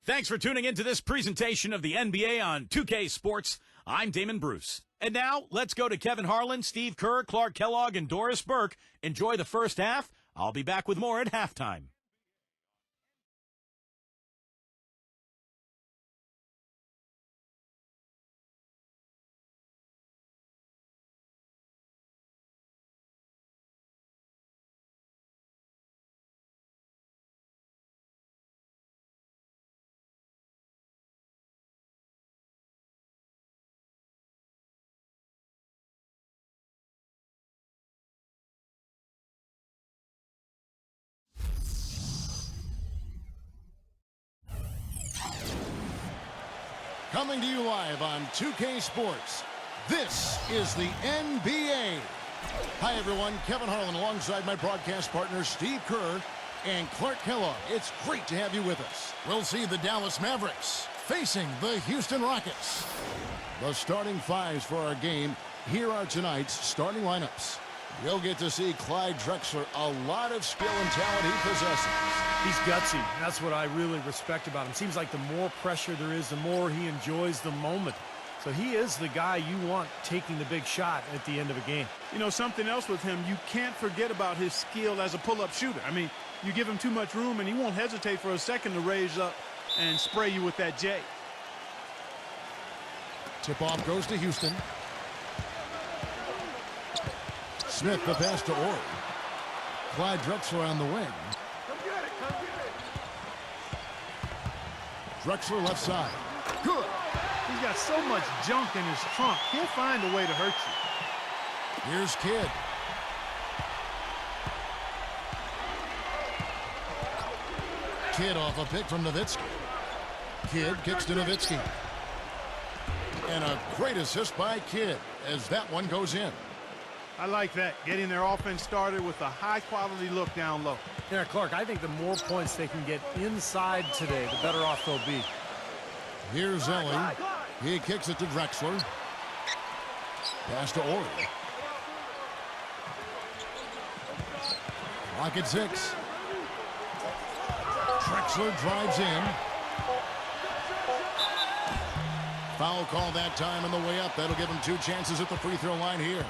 Thanks for tuning into this presentation of the NBA on 2K Sports. I'm Damon Bruce. And now, let's go to Kevin Harlan, Steve Kerr, Clark Kellogg, and Doris Burke. Enjoy the first half. I'll be back with more at halftime. Coming to you live on 2K Sports, this is the NBA. Hi, everyone. Kevin Harlan alongside my broadcast partner, Steve Kerr and Clark Kellogg. It's great to have you with us. We'll see the Dallas Mavericks facing the Houston Rockets. The starting fives for our game. Here are tonight's starting lineups. You'll get to see Clyde Drexler, a lot of skill and talent he possesses. He's gutsy. That's what I really respect about him. Seems like the more pressure there is, the more he enjoys the moment. So he is the guy you want taking the big shot at the end of a game. You know, something else with him, you can't forget about his skill as a pull-up shooter. I mean, you give him too much room, and he won't hesitate for a second to raise up and spray you with that J. Tip-off goes to Houston. Smith, the pass to Orr. Clyde Drexler on the wing. Drexler left side. Good. He's got so much junk in his trunk. He'll find a way to hurt you. Here's Kidd. Kidd off a pick from Nowitzki. Kidd kicks to Nowitzki. And a great assist by Kidd as that one goes in. I like that, getting their offense started with a high-quality look down low. Yeah, Clark, I think the more points they can get inside today, the better off they'll be. Here's Zelly. He kicks it to Drexler. Pass to Orr. Clock at 6. Drexler drives in. Foul call that time on the way up. That'll give him 2 chances at the free throw line here.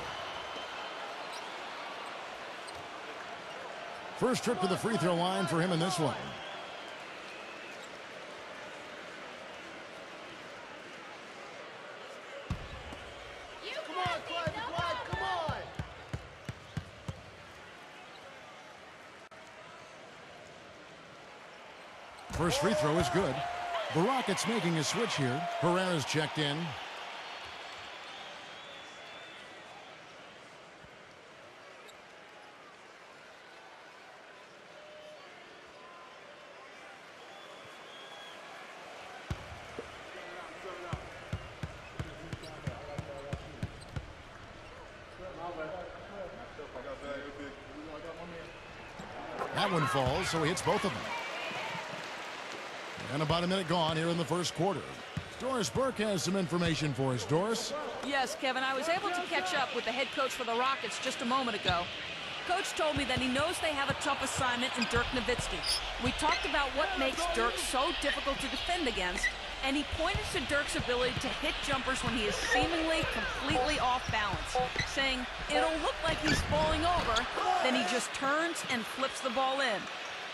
First trip to the free throw line for him in this one. Come on, Clyde, come on! First free throw is good. The Rockets making a switch here. Herrera's checked in. That one falls, so he hits both of them. And about a minute gone here in the first quarter. Doris Burke has some information for us. Doris? Yes, Kevin, I was able to catch up with the head coach for the Rockets just a moment ago. Coach told me that he knows they have a tough assignment in Dirk Nowitzki. We talked about what makes Dirk so difficult to defend against, and he pointed to Dirk's ability to hit jumpers when he is seemingly completely off balance, saying, it'll look like he's falling over, then he just turns and flips the ball in.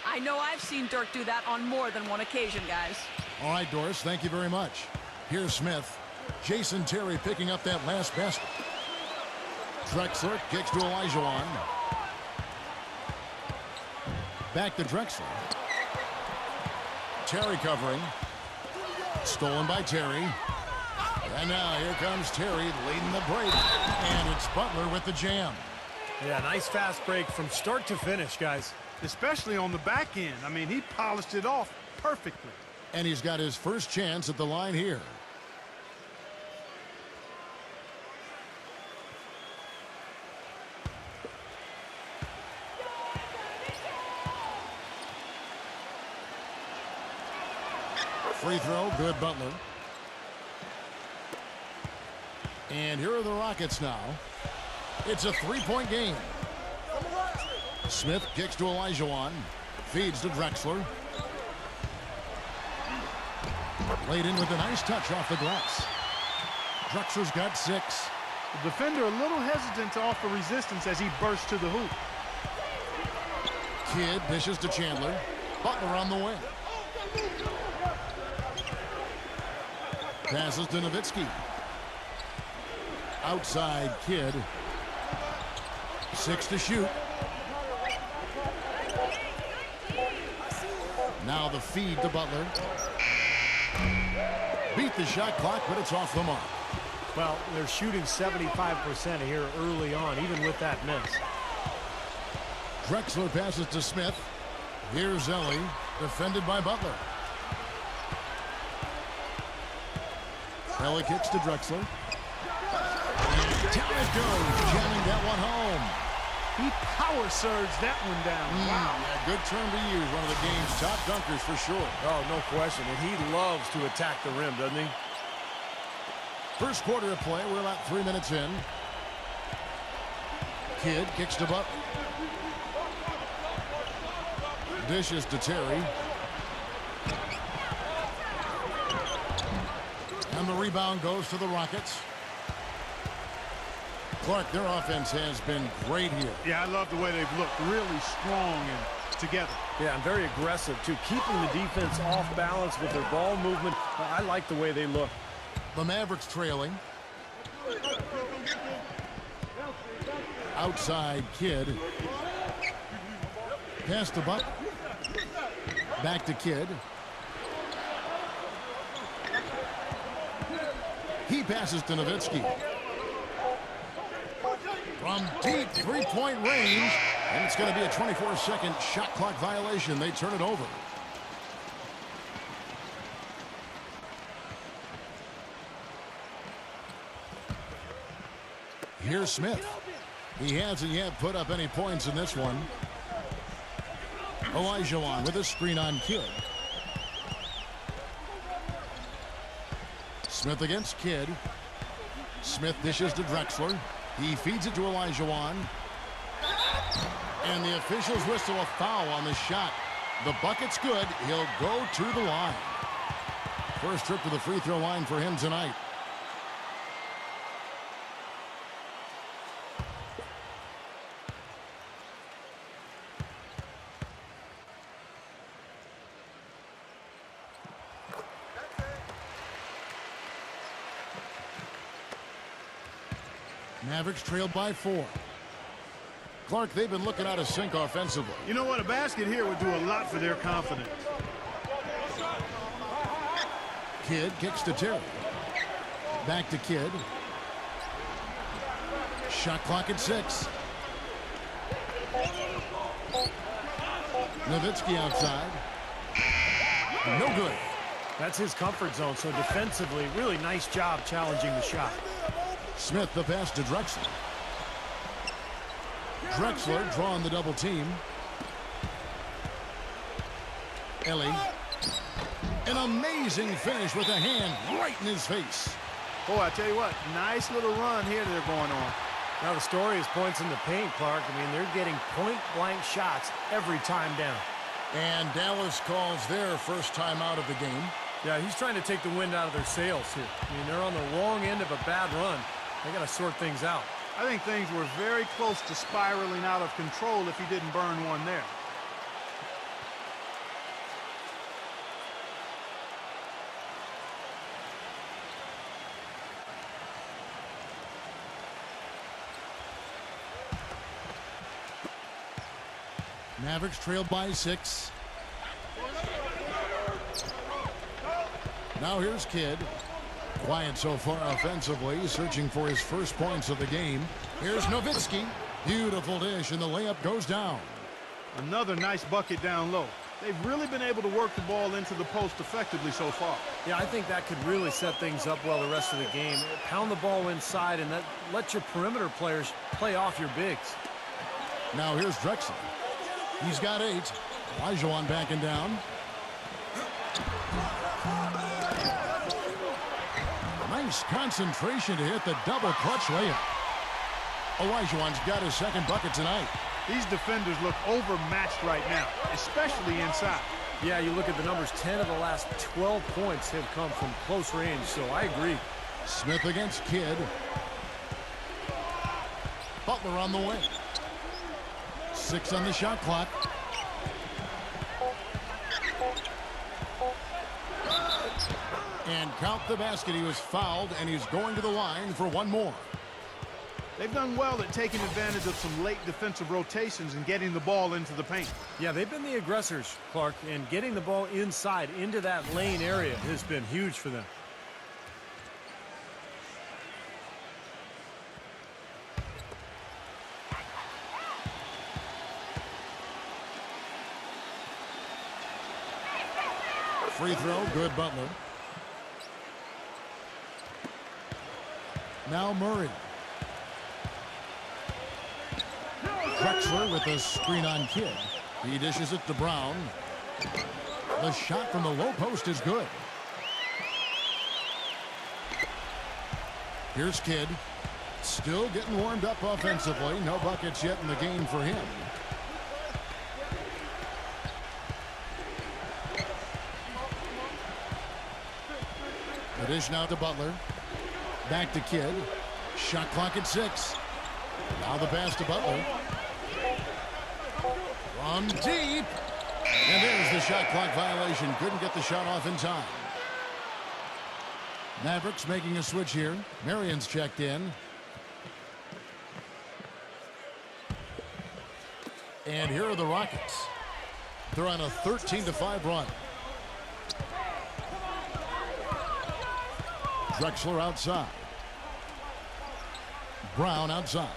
I know I've seen Dirk do that on more than one occasion, guys. All right, Doris, thank you very much. Here's Smith. Jason Terry picking up that last basket. Drexler kicks to Olajuwon. Back to Drexler. Terry covering. Stolen by Terry. And now here comes Terry leading the break. And it's Butler with the jam. Yeah, nice fast break from start to finish, guys. Especially on the back end. I mean, he polished it off perfectly. And he's got his first chance at the line here. Free throw, good Butler. And here are the Rockets now. It's a three-point game. Smith kicks to Olajuwon. Feeds to Drexler. Laid in with a nice touch off the glass. Drexler's got 6. The defender a little hesitant to offer resistance as he bursts to the hoop. Kidd dishes to Chandler. Butler on the wing. Passes to Nowitzki. Outside Kidd. 6 to shoot. Now the feed to Butler. Beat the shot clock, but it's off the mark. Well, they're shooting 75% here early on, even with that miss. Drexler passes to Smith. Here's Ellie, defended by Butler. Ellie kicks to Drexler. And down it goes, jamming that one home. He power surged that one down. Wow. Yeah, good term to use. One of the game's top dunkers for sure. Oh, no question. And he loves to attack the rim, doesn't he? First quarter of play. We're about 3 minutes in. Kidd kicks to Butler. Dishes to Terry. And the rebound goes to the Rockets. Clark, their offense has been great here. Yeah, I love the way they've looked. Really strong and together. Yeah, and very aggressive, too. Keeping the defense off balance with their ball movement. I like the way they look. The Mavericks trailing. Outside Kidd. Pass to Buck. Back to Kidd. He passes to Nowitzki. From deep three-point range. And it's going to be a 24-second shot clock violation. They turn it over. Here's Smith. He hasn't yet put up any points in this one. Olajuwon with a screen on Kidd. Smith against Kidd. Smith dishes to Drexler. He feeds it to Olajuwon. And the officials whistle a foul on the shot. The bucket's good. He'll go to the line. First trip to the free throw line for him tonight. Mavericks trailed by 4. Clark, they've been looking out of sync offensively. You know what? A basket here would do a lot for their confidence. Kidd kicks to Terry. Back to Kidd. Shot clock at 6. Nowitzki outside. No good. That's his comfort zone, so defensively, really nice job challenging the shot. Smith the pass to Drexler. Drexler drawing the double team. Ellie. An amazing finish with a hand right in his face. Boy, I tell you what, nice little run here they're going on. Now the story is points in the paint, Clark. I mean, they're getting point-blank shots every time down. And Dallas calls their first time out of the game. Yeah, he's trying to take the wind out of their sails here. I mean, they're on the wrong end of a bad run. They got to sort things out. I think things were very close to spiraling out of control if he didn't burn one there. Mavericks trailed by 6. Now here's Kidd. Quiet so far offensively, searching for his first points of the game. Here's Nowitzki. Beautiful dish, and the layup goes down. Another nice bucket down low. They've really been able to work the ball into the post effectively so far. Yeah, I think that could really set things up well the rest of the game. Pound the ball inside and let your perimeter players play off your bigs. Now here's Drexler. He's got 8. Olajuwon backing down. Nice concentration to hit the double clutch layup. Olajuwon's got his second bucket tonight. These defenders look overmatched right now, especially inside. Yeah, you look at the numbers, 10 of the last 12 points have come from close range, so I agree. Smith against Kidd. Butler on the way. 6 on the shot clock. And count the basket. He was fouled, and he's going to the line for one more. They've done well at taking advantage of some late defensive rotations and getting the ball into the paint. Yeah, they've been the aggressors, Clark, and getting the ball inside into that lane area has been huge for them. Free throw, good Butler. Now Murray. Drexler with a screen on Kidd. He dishes it to Brown. The shot from the low post is good. Here's Kidd. Still getting warmed up offensively. No buckets yet in the game for him. The dish now to Butler. Back to Kidd. Shot clock at 6. Now the pass to Butler. From deep. And there's the shot clock violation. Couldn't get the shot off in time. Mavericks making a switch here. Marion's checked in. And here are the Rockets. They're on a 13-5 run. Drexler outside. Brown outside.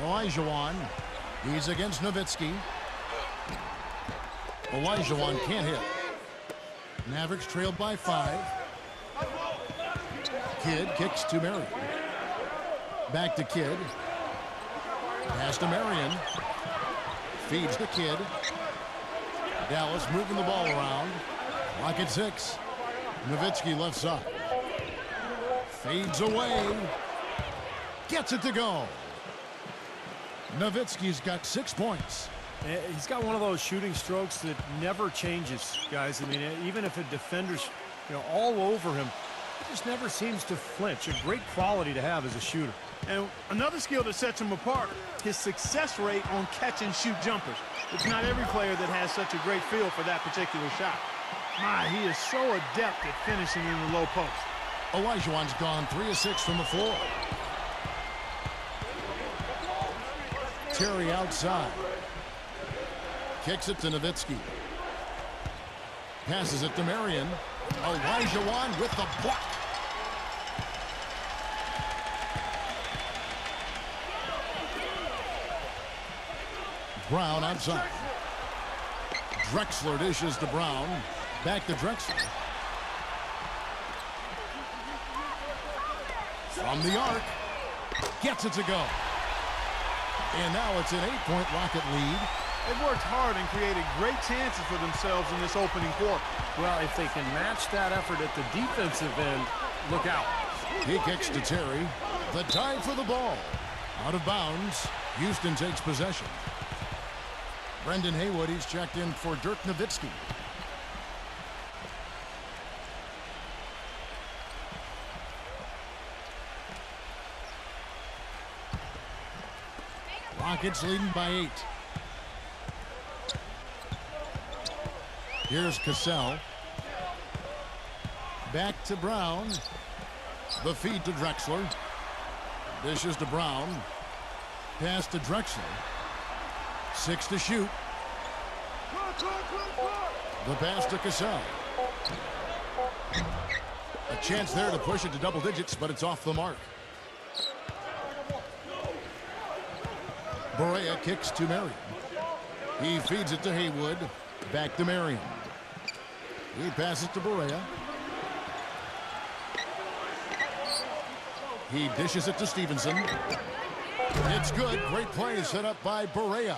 Olajuwon. He's against Nowitzki. Olajuwon can't hit. Mavericks trailed by 5. Kidd kicks to Marion. Back to Kidd. Pass to Marion. Feeds the Kidd. Dallas moving the ball around. Clock at 6. Nowitzki left side. Fades away. Gets it to go. Nowitzki's got 6 points. He's got one of those shooting strokes that never changes, guys. I mean, even if a defender's, all over him, he just never seems to flinch. A great quality to have as a shooter. And another skill that sets him apart, his success rate on catch and shoot jumpers. It's not every player that has such a great feel for that particular shot. My, he is so adept at finishing in the low post. Olajuwon's gone 3 of 6 from the floor. Terry outside. Kicks it to Nowitzki. Passes it to Marion. Olajuwon with the block. Brown outside. Drexler dishes to Brown. Back to Drexler. From the arc. Gets it to go. And now it's an 8-point Rocket lead. They've worked hard and created great chances for themselves in this opening quarter. Well, if they can match that effort at the defensive end, look out. He kicks to Terry. The dive for the ball. Out of bounds. Houston takes possession. Brendan Haywood, he's checked in for Dirk Nowitzki. Rockets leading by 8. Here's Cassell. Back to Brown. The feed to Drexler. Dishes to Brown. Pass to Drexler. 6 to shoot. The pass to Cassell. A chance there to push it to double digits, but it's off the mark. Barea kicks to Marion. He feeds it to Haywood. Back to Marion. He passes to Barea. He dishes it to Stevenson. It's good. Great play set up by Barea.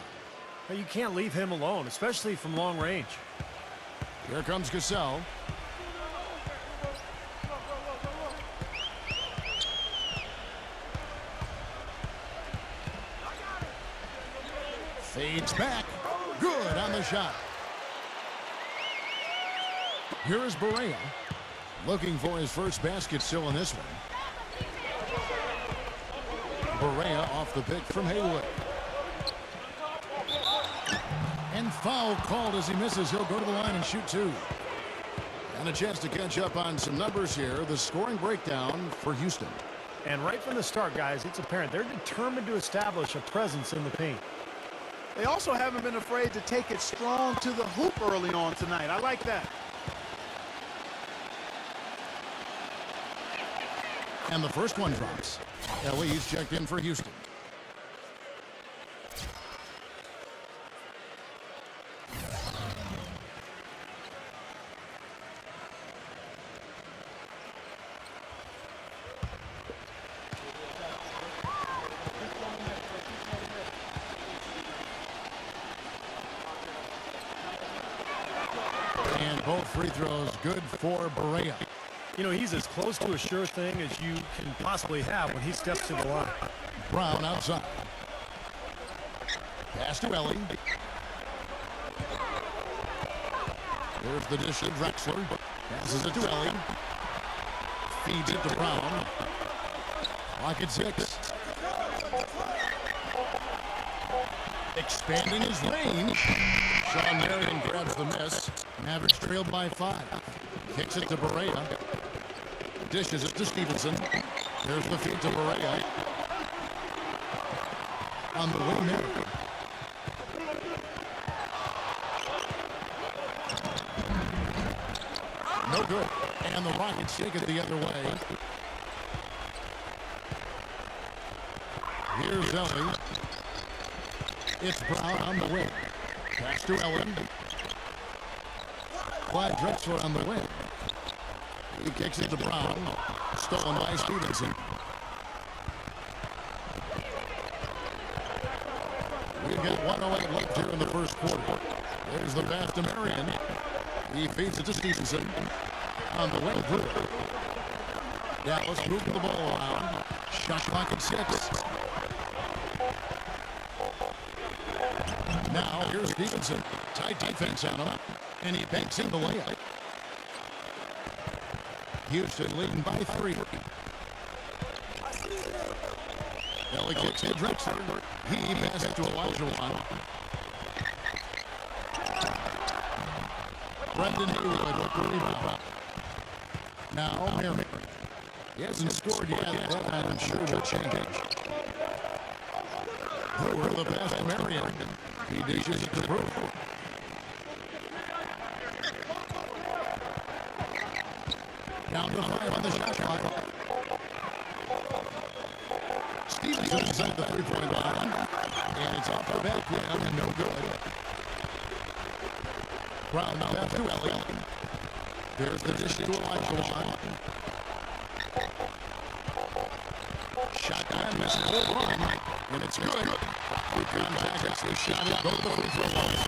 You can't leave him alone, especially from long range. Here comes Cassell. Fades back. Good on the shot. Here is Barea. Looking for his first basket still in this one. Barea off the pick from Haywood. And foul called as he misses. He'll go to the line and shoot two. And a chance to catch up on some numbers here. The scoring breakdown for Houston. And right from the start, guys, it's apparent they're determined to establish a presence in the paint. They also haven't been afraid to take it strong to the hoop early on tonight. I like that. And the first one drops. Ellie's checked in for Houston. And both free throws good for Barea. You know, he's as close to a sure thing as you can possibly have when he steps to the line. Brown outside. Pass to Ellie. Here's the dish to Drexler. Passes it to Ellie. Feeds it to Brown. Clock at 6. Expanding his lane. Sean Marion grabs the miss. Mavericks trailed by 5. Kicks it to Barea. Dishes it to Stevenson. There's the feed to Barea. On the wing there. No good. And the Rockets take it the other way. Here's Ellie. It's Brown on the wing. Pass to Ellen. Clyde Drexler on the wing. He kicks it to Brown. Stolen by Stevenson. We've got 1:08 left here in the first quarter. There's the pass to Marion. He feeds it to Stevenson. On the wing, Brewer. Dallas moving the ball around. Shot clock at 6. Now here's Stevenson. Tight defense on him. And he banks in the layup. Houston leading by 3. Ellie kicks to Drexler. He passes to Elijah Wan. Brendan Haywood with the rebound. Now Marion. He hasn't scored yet, but I'm sure will change. Brewer the pass to Marion. He dishes it to Brewer. Down to 5 on the shot clock. Stevenson's at the 3-point line. And it's off the back rim and no good. Brown now pass to Ellie. There's the dish to Elijah Wan. Shot down, misses the run. And it's good. Good contact. It's the shot. It goes to the free throw line.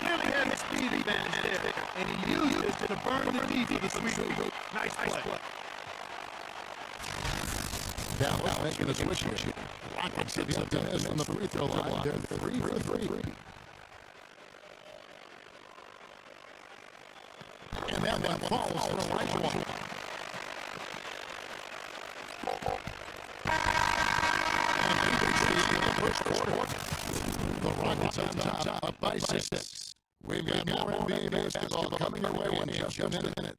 Clearly had the speed advantage there, and he used it to burn the knee for the sweep. Nice play. Dallas making a switch here. Rockets hit the miss on the free throw line. They're 3 for 3. And that one falls for Elijah Wan. And he reaches the end of the first quarter. The Rockets on top, up by 6. We've got more NBA basketball coming your way in just a minute.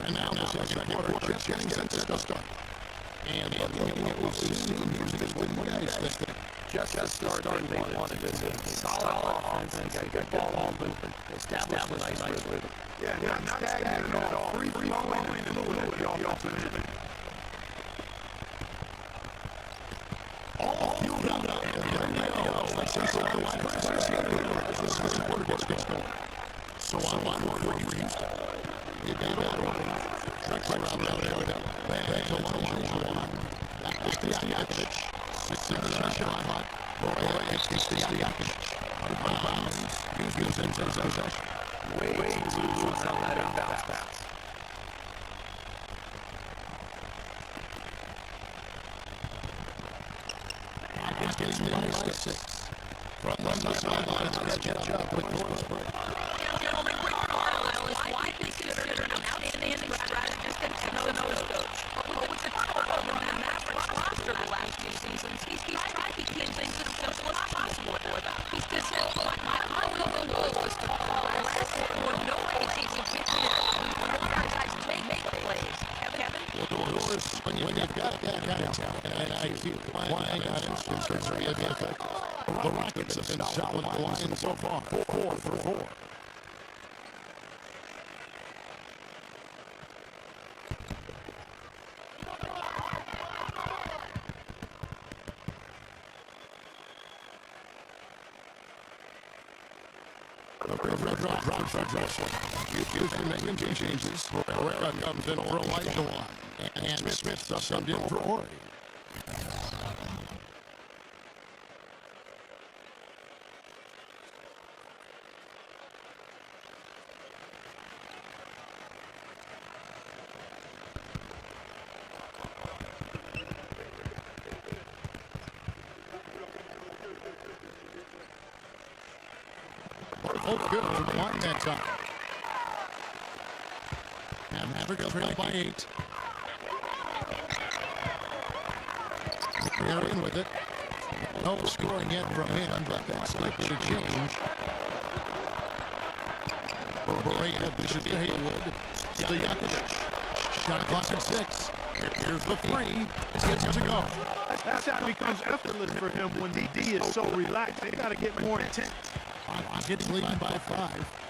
And now the second quarter, just getting set to start. And looking at what we've seen, here's this one nice thing. Just the start they wanted to see. Solid offense and got good ball movement. Established a nice rhythm. Yeah, not stagnant at all. Free flowing and fluid at the offensive end. All fueled up. And there they go. Let's see some as the second quarter gets going. So on one for Houston. They've got that one. Drexler out there. Back to Elijah Wan. Back to Stojakovic. 6 in the shot clock. Barea gets to Stojakovic. Out of bounds. Houston takes possession. Way too loose on that inbounds pass. leading by 6. From the sidelines, let's catch up with Doris Burke. Gentlemen, Rick Carlisle is widely considered an outstanding strategist and nose coach. But with the trouble in the Mavericks roster the last few seasons, he's tried to keep things as simple as possible for them. He said, my only goal was to call less or no plays of we want our guys to make plays. Kevin? Doris, when you've got that kind of talent and IQ, why not instances are really effective? The Rockets have been solid the line so far. 4 for 4. Houston making two changes. Herrera comes in for Elijah and Smith subbed in for Horry. Both good from the line that time. And Mavericks trail by 8. They're in with it. No scoring yet from him, but that's likely to change. Berea dishes to Haywood. Stojakovic. Shot clock at 6. Here's the 3. It's good to go. That shot becomes effortless for him when the D is so relaxed. They got to get more intense. Rockets leading by 5.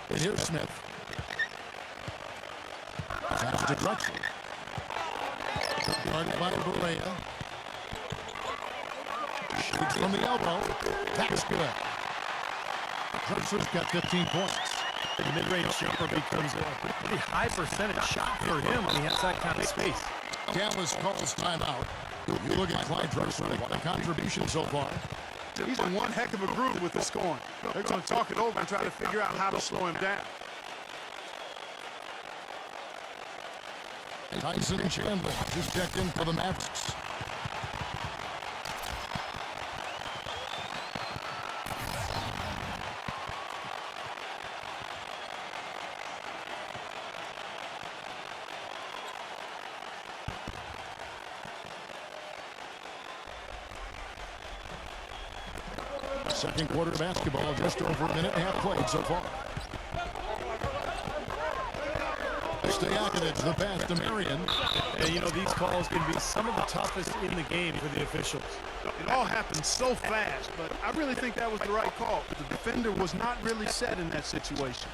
And here's Smith. Pass to Drexler. Guarded by Berea. Shoots from the elbow. That's good. Drexler's got 15 points. The mid-range jumper becomes a pretty high percentage shot for him when he has that kind of space. Dallas calls timeout. You look at Clyde Drexler, the contribution so far. He's in one heck of a groove with the scoring. They're going to talk it over and try to figure out how to slow him down. Tyson Chandler just checked in for the Mavericks. Second quarter basketball, just over a minute and a half played so far. Stojakovic, the pass to Marion. And you know, these calls can be some of the toughest in the game for the officials. It all happened so fast, but I really think that was the right call. The defender was not really set in that situation.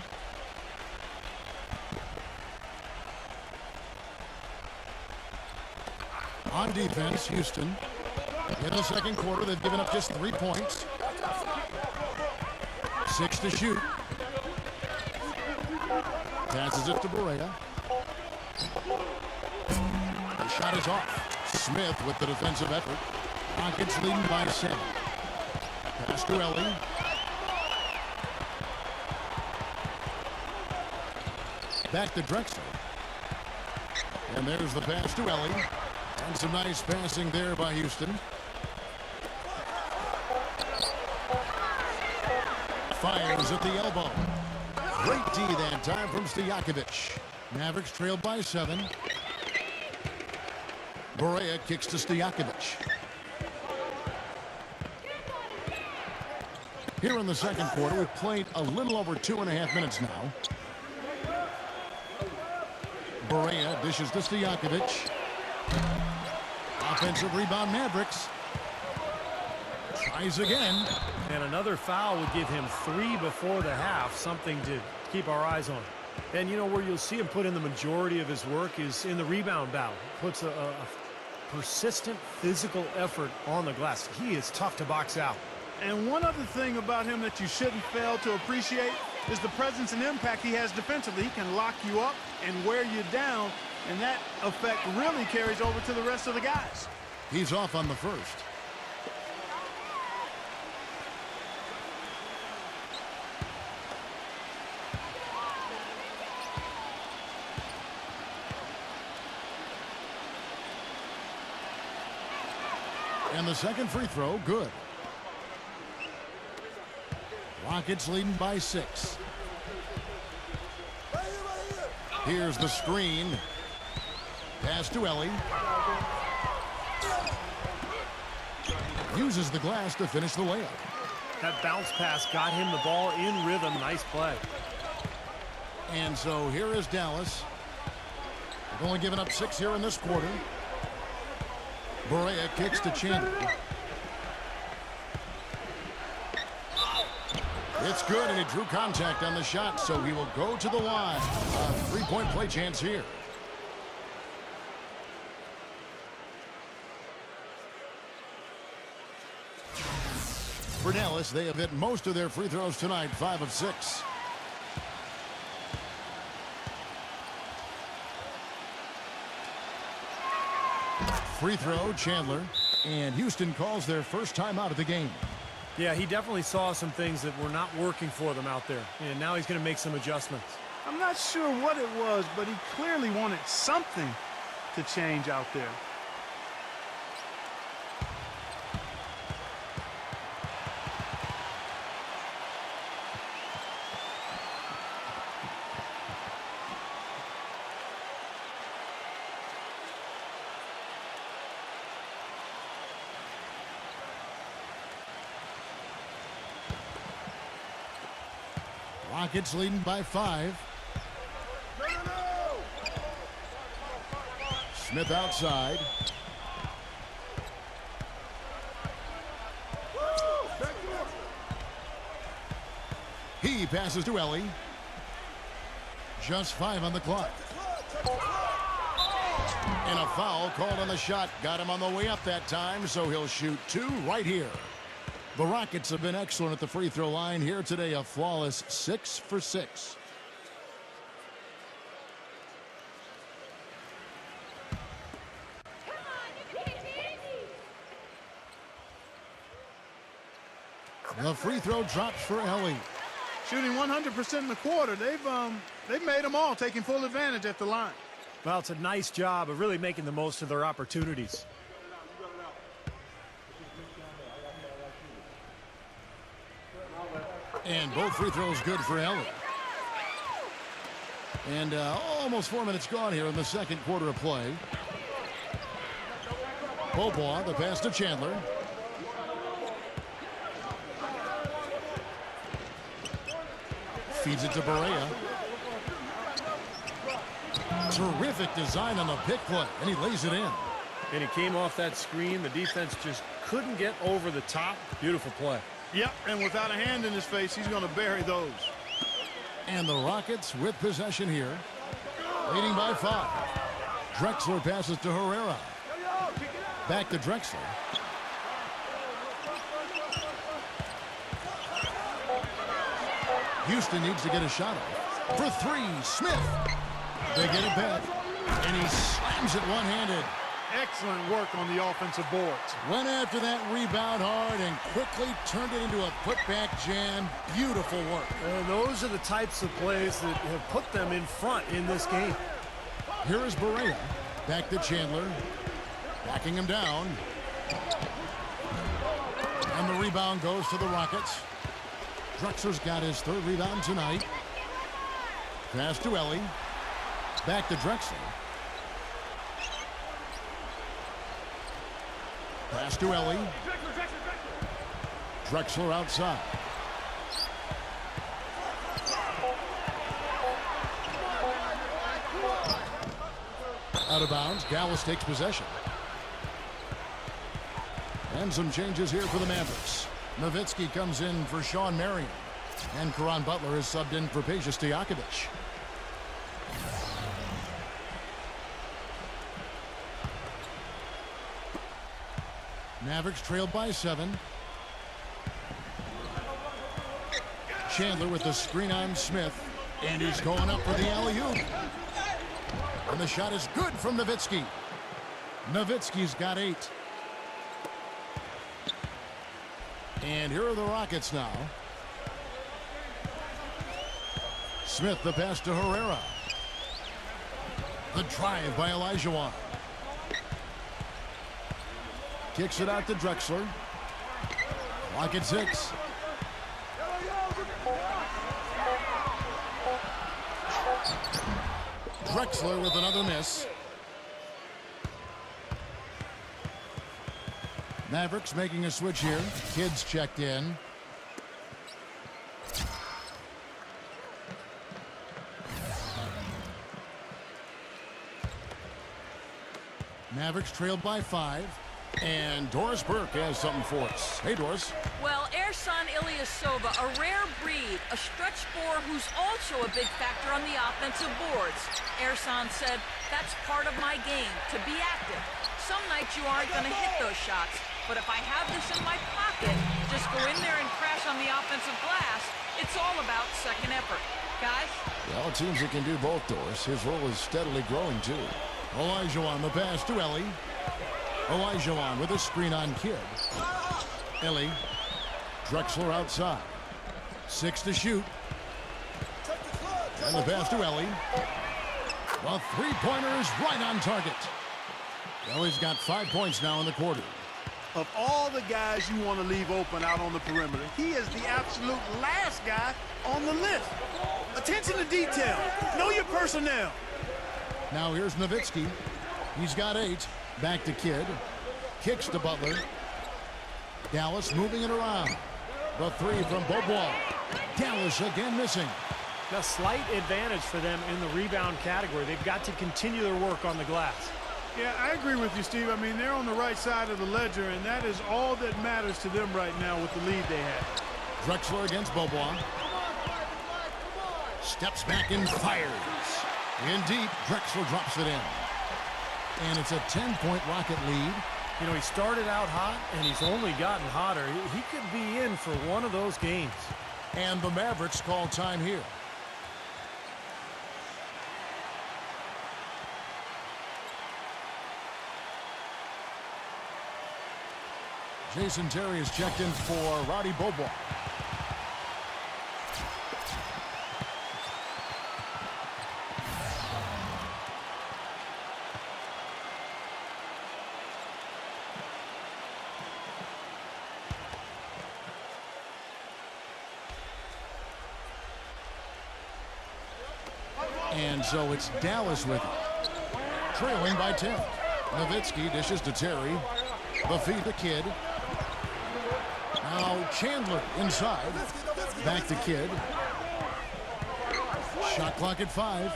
On defense, Houston. In the second quarter, they've given up just 3 points. 6 to shoot. Passes it to Berea. The shot is off. Smith with the defensive effort. Rockets leading by 7. Pass to Ellie. Back to Drexler. And there's the pass to Ellie. And some nice passing there by Houston. Fires at the elbow. Great D that time from Stojakovic. Mavericks trailed by 7. Berea kicks to Stojakovic. Here in the second quarter, we've played a little over 2.5 minutes now. Berea dishes to Stojakovic. Offensive rebound, Mavericks. Tries again. And another foul would give him 3 before the half, something to keep our eyes on. And you know where you'll see him put in the majority of his work is in the rebound battle. Puts a persistent physical effort on the glass. He is tough to box out. And one other thing about him that you shouldn't fail to appreciate is the presence and impact he has defensively. He can lock you up and wear you down, and that effect really carries over to the rest of the guys. He's off on the first. And the second free throw, good. Rockets leading by 6. Here's the screen. Pass to Ellie. Uses the glass to finish the layup. That bounce pass got him the ball in rhythm. Nice play. And so here is Dallas. They've only given up 6 here in this quarter. Berea kicks to Chandler. It's good, and he drew contact on the shot, so he will go to the line. A 3-point play chance here. For Dallas, they have hit most of their free throws tonight, 5 of 6. Free throw, Chandler, and Houston calls their first time out of the game. Yeah, he definitely saw some things that were not working for them out there, and now he's going to make some adjustments. I'm not sure what it was, but he clearly wanted something to change out there. Rockets leading by 5. Smith outside. He passes to Ellie. Just 5 on the clock. And a foul called on the shot. Got him on the way up that time, so he'll shoot 2 right here. The Rockets have been excellent at the free throw line here today. A flawless 6 for 6. The free throw drops for Ellie. Shooting 100% in the quarter. They've made them all, taking full advantage at the line. Well, it's a nice job of really making the most of their opportunities. And both free throws good for Ellie. And almost 4 minutes gone here in the second quarter of play. Popoa, the pass to Chandler. Feeds it to Berea. Terrific design on the pick play, and he lays it in. And he came off that screen. The defense just couldn't get over the top. Beautiful play. Yep, and without a hand in his face, he's going to bury those. And the Rockets with possession here. Leading by 5. Drexler passes to Herrera. Back to Drexler. Houston needs to get a shot off. For 3, Smith. They get it back, and he slams it one-handed. Excellent work on the offensive boards. Went after that rebound hard and quickly turned it into a putback jam. Beautiful work. And those are the types of plays that have put them in front in this game. Here is Berea. Back to Chandler. Backing him down. And the rebound goes to the Rockets. Drexler's got his 3rd rebound tonight. Pass to Ellie. Back to Drexler. Pass to Ellie. Drexler outside. Out of bounds. Dallas takes possession. And some changes here for the Mavericks. Nowitzki comes in for Sean Marion. And Caron Butler is subbed in for Peja Stojakovic. Mavericks trailed by 7. Chandler with the screen on Smith. And he's going up for the alley-oop. And the shot is good from Nowitzki. Nowitzki's got 8. And here are the Rockets now. Smith, the pass to Herrera. The drive by Elijah Wan. Kicks it out to Drexler. Clock at 6. Drexler with another miss. Mavericks making a switch here. Kidd's checked in. Mavericks trailed by 5. And Doris Burke has something for us. Hey, Doris. Well, Ersan Ilyasova, a rare breed, a stretch four who's also a big factor on the offensive boards. Ersan said, that's part of my game, to be active. Some nights you aren't going to hit those shots, but if I have this in my pocket, just go in there and crash on the offensive glass, it's all about second effort. Guys? Well, it seems he can do both, Doris. His role is steadily growing, too. Olajuwon the pass to Ellie. Olajuwon with a screen on Kidd. Ellie. Drexler outside. 6 to shoot. And the pass to Ellie. The three-pointer is right on target. Ellie's got 5 points now in the quarter. Of all the guys you want to leave open out on the perimeter, he is the absolute last guy on the list. Attention to detail. Know your personnel. Now here's Nowitzki. He's got 8. Back to Kidd. Kicks to Butler. Dallas moving it around. The 3 from Beaubois. Dallas again missing. A slight advantage for them in the rebound category. They've got to continue their work on the glass. Yeah, I agree with you, Steve. I mean, they're on the right side of the ledger, and that is all that matters to them right now with the lead they have. Drexler against Beaubois. Steps back and fires. In deep, Drexler drops it in. And it's a 10-point Rocket lead. You know, he started out hot, and he's only gotten hotter. He could be in for one of those games. And the Mavericks call time here. Jason Terry is checked in for Roddy Beaubois. And so it's Dallas with it. Trailing by 10. Nowitzki dishes to Terry. The feed to Kidd. Now Chandler inside. Back to Kidd. Shot clock at 5.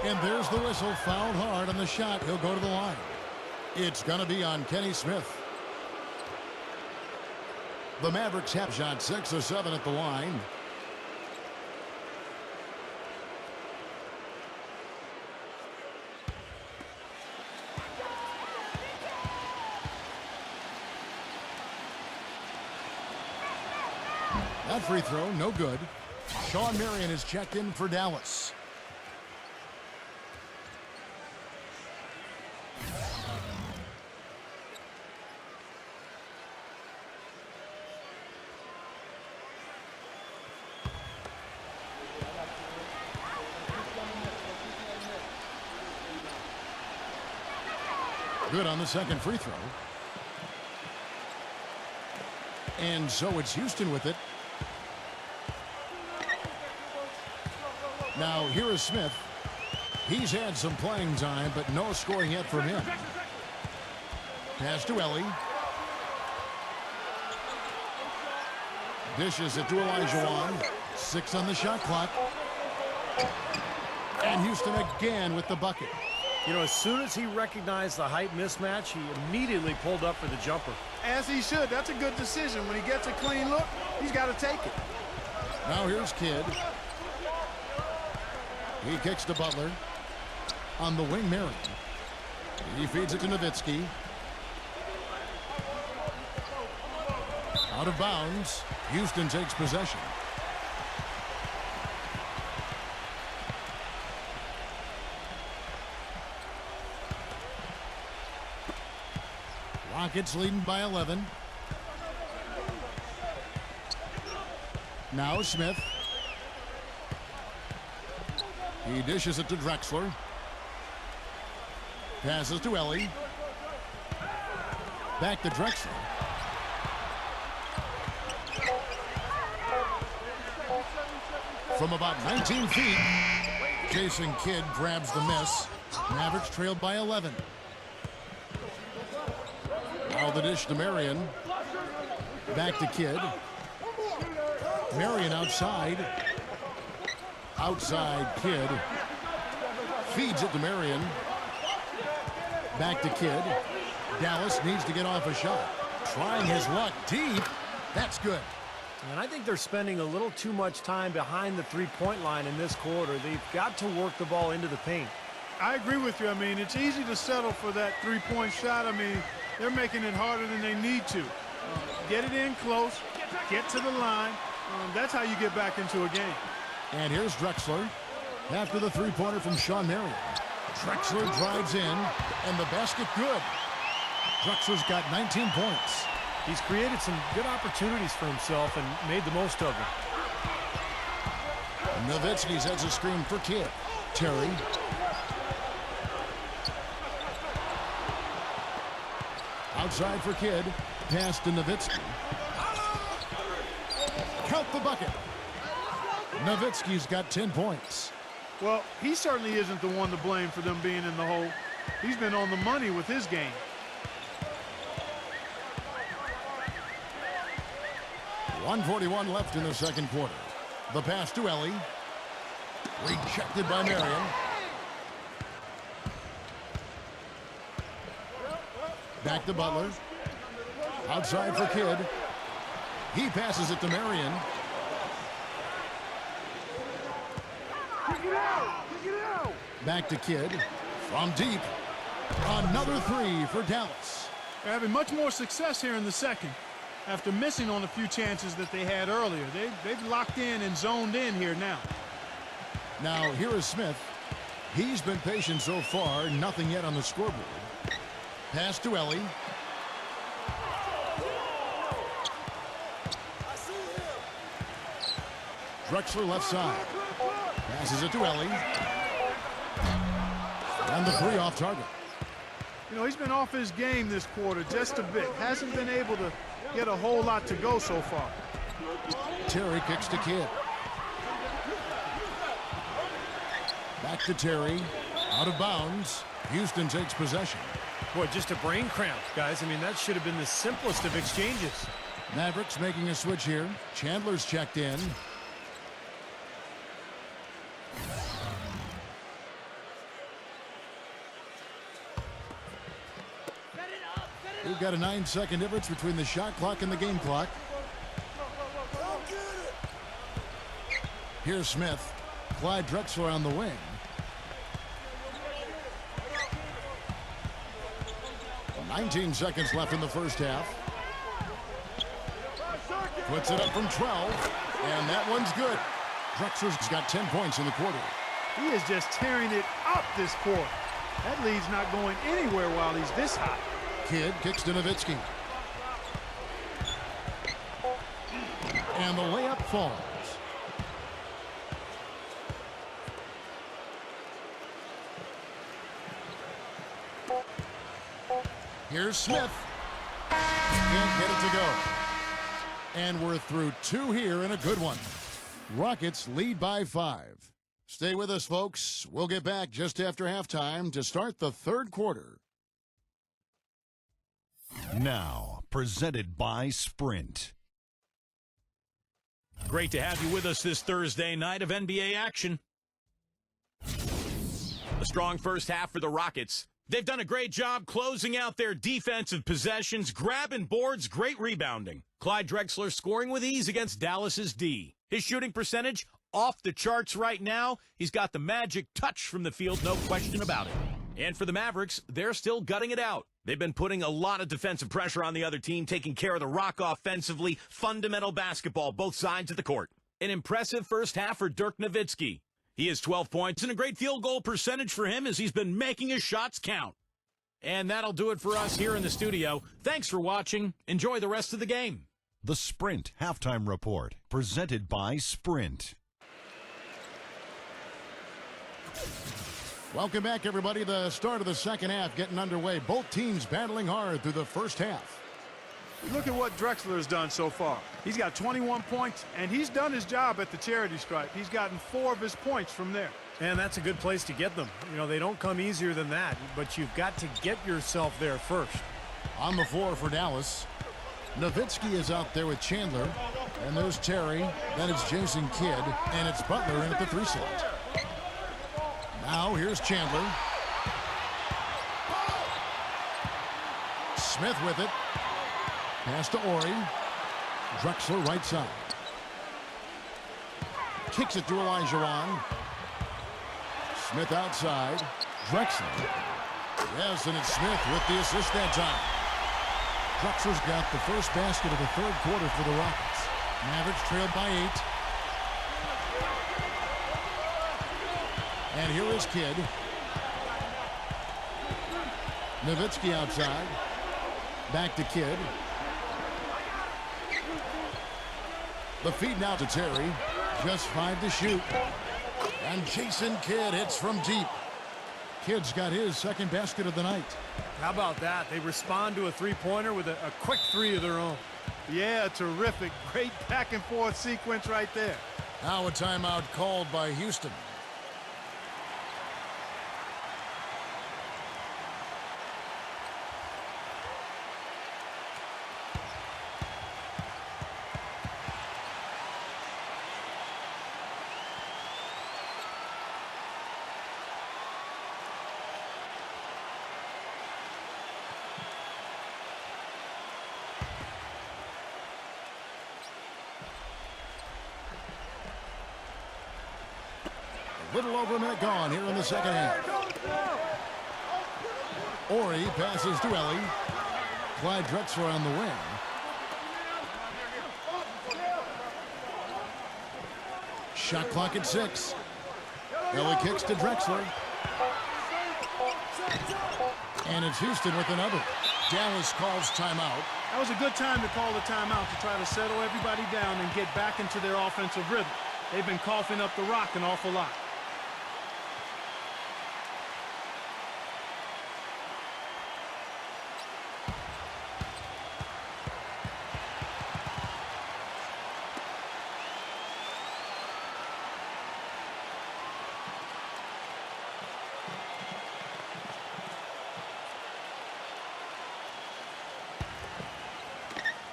And there's the whistle. Fouled hard on the shot. He'll go to the line. It's going to be on Kenny Smith. The Mavericks have shot 6 of 7 at the line. That free throw, no good. Sean Marion is checked in for Dallas. Good on the second free throw. And so it's Houston with it. Now here is Smith. He's had some playing time, but no scoring yet from him. Pass to Ellie. Dishes it to Olajuwon. 6 on the shot clock. And Houston again with the bucket. You know, as soon as he recognized the height mismatch, he immediately pulled up for the jumper. As he should. That's a good decision. When he gets a clean look, he's got to take it. Now here's Kidd. He kicks to Butler. On the wing, Marion. He feeds it to Nowitzki. Out of bounds. Houston takes possession. Rockets leading by 11. Now Smith. He dishes it to Drexler. Passes to Ellie. Back to Drexler. From about 19 feet, Jason Kidd grabs the miss. Mavericks trailed by 11. Now the dish to Marion. Back to Kidd. Marion outside. Outside Kidd. Feeds it to Marion. Back to Kidd. Dallas needs to get off a shot. Trying his luck deep. That's good. And I think they're spending a little too much time behind the three-point line in this quarter. They've got to work the ball into the paint. I agree with you. I mean, it's easy to settle for that three-point shot. I mean, they're making it harder than they need to. Get it in close, get to the line. That's how you get back into a game. And here's Drexler after the three-pointer from Sean Marion. Drexler drives in, and the basket good. Drexler's got 19 points. He's created some good opportunities for himself and made the most of them. Nowitzki sets a screen for Kidd. Terry. Outside for Kidd. Pass to Nowitzki. Count the bucket. Nowitzki's got 10 points. Well, he certainly isn't the one to blame for them being in the hole. He's been on the money with his game. .141 left in the second quarter. The pass to Ellie. Rejected by Marion. Back to Butler. Outside for Kidd. He passes it to Marion. Back to Kidd. From deep. Another three for Dallas. They're having much more success here in the second. After missing on a few chances that they had earlier. They've locked in and zoned in here now. Now here is Smith. He's been patient so far. Nothing yet on the scoreboard. Pass to Ellie. Drexler left side. Passes it to Ellie. And the three off target. You know, he's been off his game this quarter just a bit. Hasn't been able to get a whole lot to go so far. Terry kicks to Kidd. Back to Terry. Out of bounds. Houston takes possession. Boy, just a brain cramp, guys. I mean, that should have been the simplest of exchanges. Mavericks making a switch here. Chandler's checked in. We've got a 9-second difference between the shot clock and the game clock. Here's Smith. Clyde Drexler on the wing. "19 seconds left in the first half. Puts it up from 12, and that one's good. Drexler's got 10 points in the quarter. He is just tearing it up this quarter. That lead's not going anywhere while he's this hot. Kidd kicks to Nowitzki. And the layup falls. Here's Smith. Can't get it to go. And we're through two here in a good one. Rockets lead by 5. Stay with us, folks. We'll get back just after halftime to start the third quarter. Now, presented by Sprint. Great to have you with us this Thursday night of NBA action. A strong first half for the Rockets. They've done a great job closing out their defensive possessions, grabbing boards, great rebounding. Clyde Drexler scoring with ease against Dallas's D. His shooting percentage off the charts right now. He's got the magic touch from the field, no question about it. And for the Mavericks, they're still gutting it out. They've been putting a lot of defensive pressure on the other team, taking care of the rock offensively. Fundamental basketball, both sides of the court. An impressive first half for Dirk Nowitzki. He has 12 points and a great field goal percentage for him as he's been making his shots count. And that'll do it for us here in the studio. Thanks for watching. Enjoy the rest of the game. The Sprint Halftime Report, presented by Sprint. Welcome back, everybody. The start of the second half getting underway. Both teams battling hard through the first half. Look at what Drexler has done so far. He's got 21 points, and he's done his job at the charity stripe. He's gotten 4 of his points from there. And that's a good place to get them. You know, they don't come easier than that, but you've got to get yourself there first. On the floor for Dallas, Nowitzki is out there with Chandler. And there's Terry. Then it's Jason Kidd. And it's Butler in at the 3 slot. Now here's Chandler. Smith with it. Pass to Ori. Drexler right side. Kicks it to Olajuwon. Smith outside. Drexler. Yes, and it's Smith with the assist that time. Drexler's got the first basket of the third quarter for the Rockets. Mavericks trailed by 8. And here is Kidd. Nowitzki outside. Back to Kidd. The feed now to Terry. Just 5 to shoot. And Jason Kidd hits from deep. Kidd's got his second basket of the night. How about that? They respond to a three-pointer with a quick 3 of their own. Yeah, terrific. Great back-and-forth sequence right there. Now a timeout called by Houston. Little over a minute gone here in the second half. Ori passes to Ellie. Clyde Drexler on the wing. Shot clock at 6. Ellie kicks to Drexler. And it's Houston with another. Dallas calls timeout. That was a good time to call the timeout to try to settle everybody down and get back into their offensive rhythm. They've been coughing up the rock an awful lot.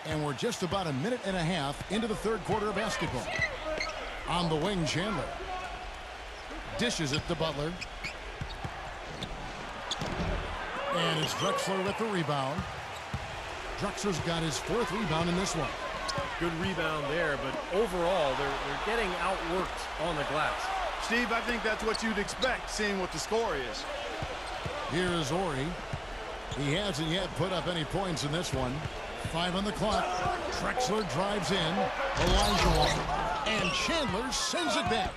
And we're just about a minute and a half into the third quarter of basketball. On the wing, Chandler. Dishes it to Butler. And it's Drexler with the rebound. Drexler's got his 4th rebound in this one. Good rebound there, but overall, they're getting outworked on the glass. Steve, I think that's what you'd expect, seeing what the score is. Here is Ori. He hasn't yet put up any points in this one. 5 on the clock. Drexler drives in. Olajuwon. And Chandler sends it back.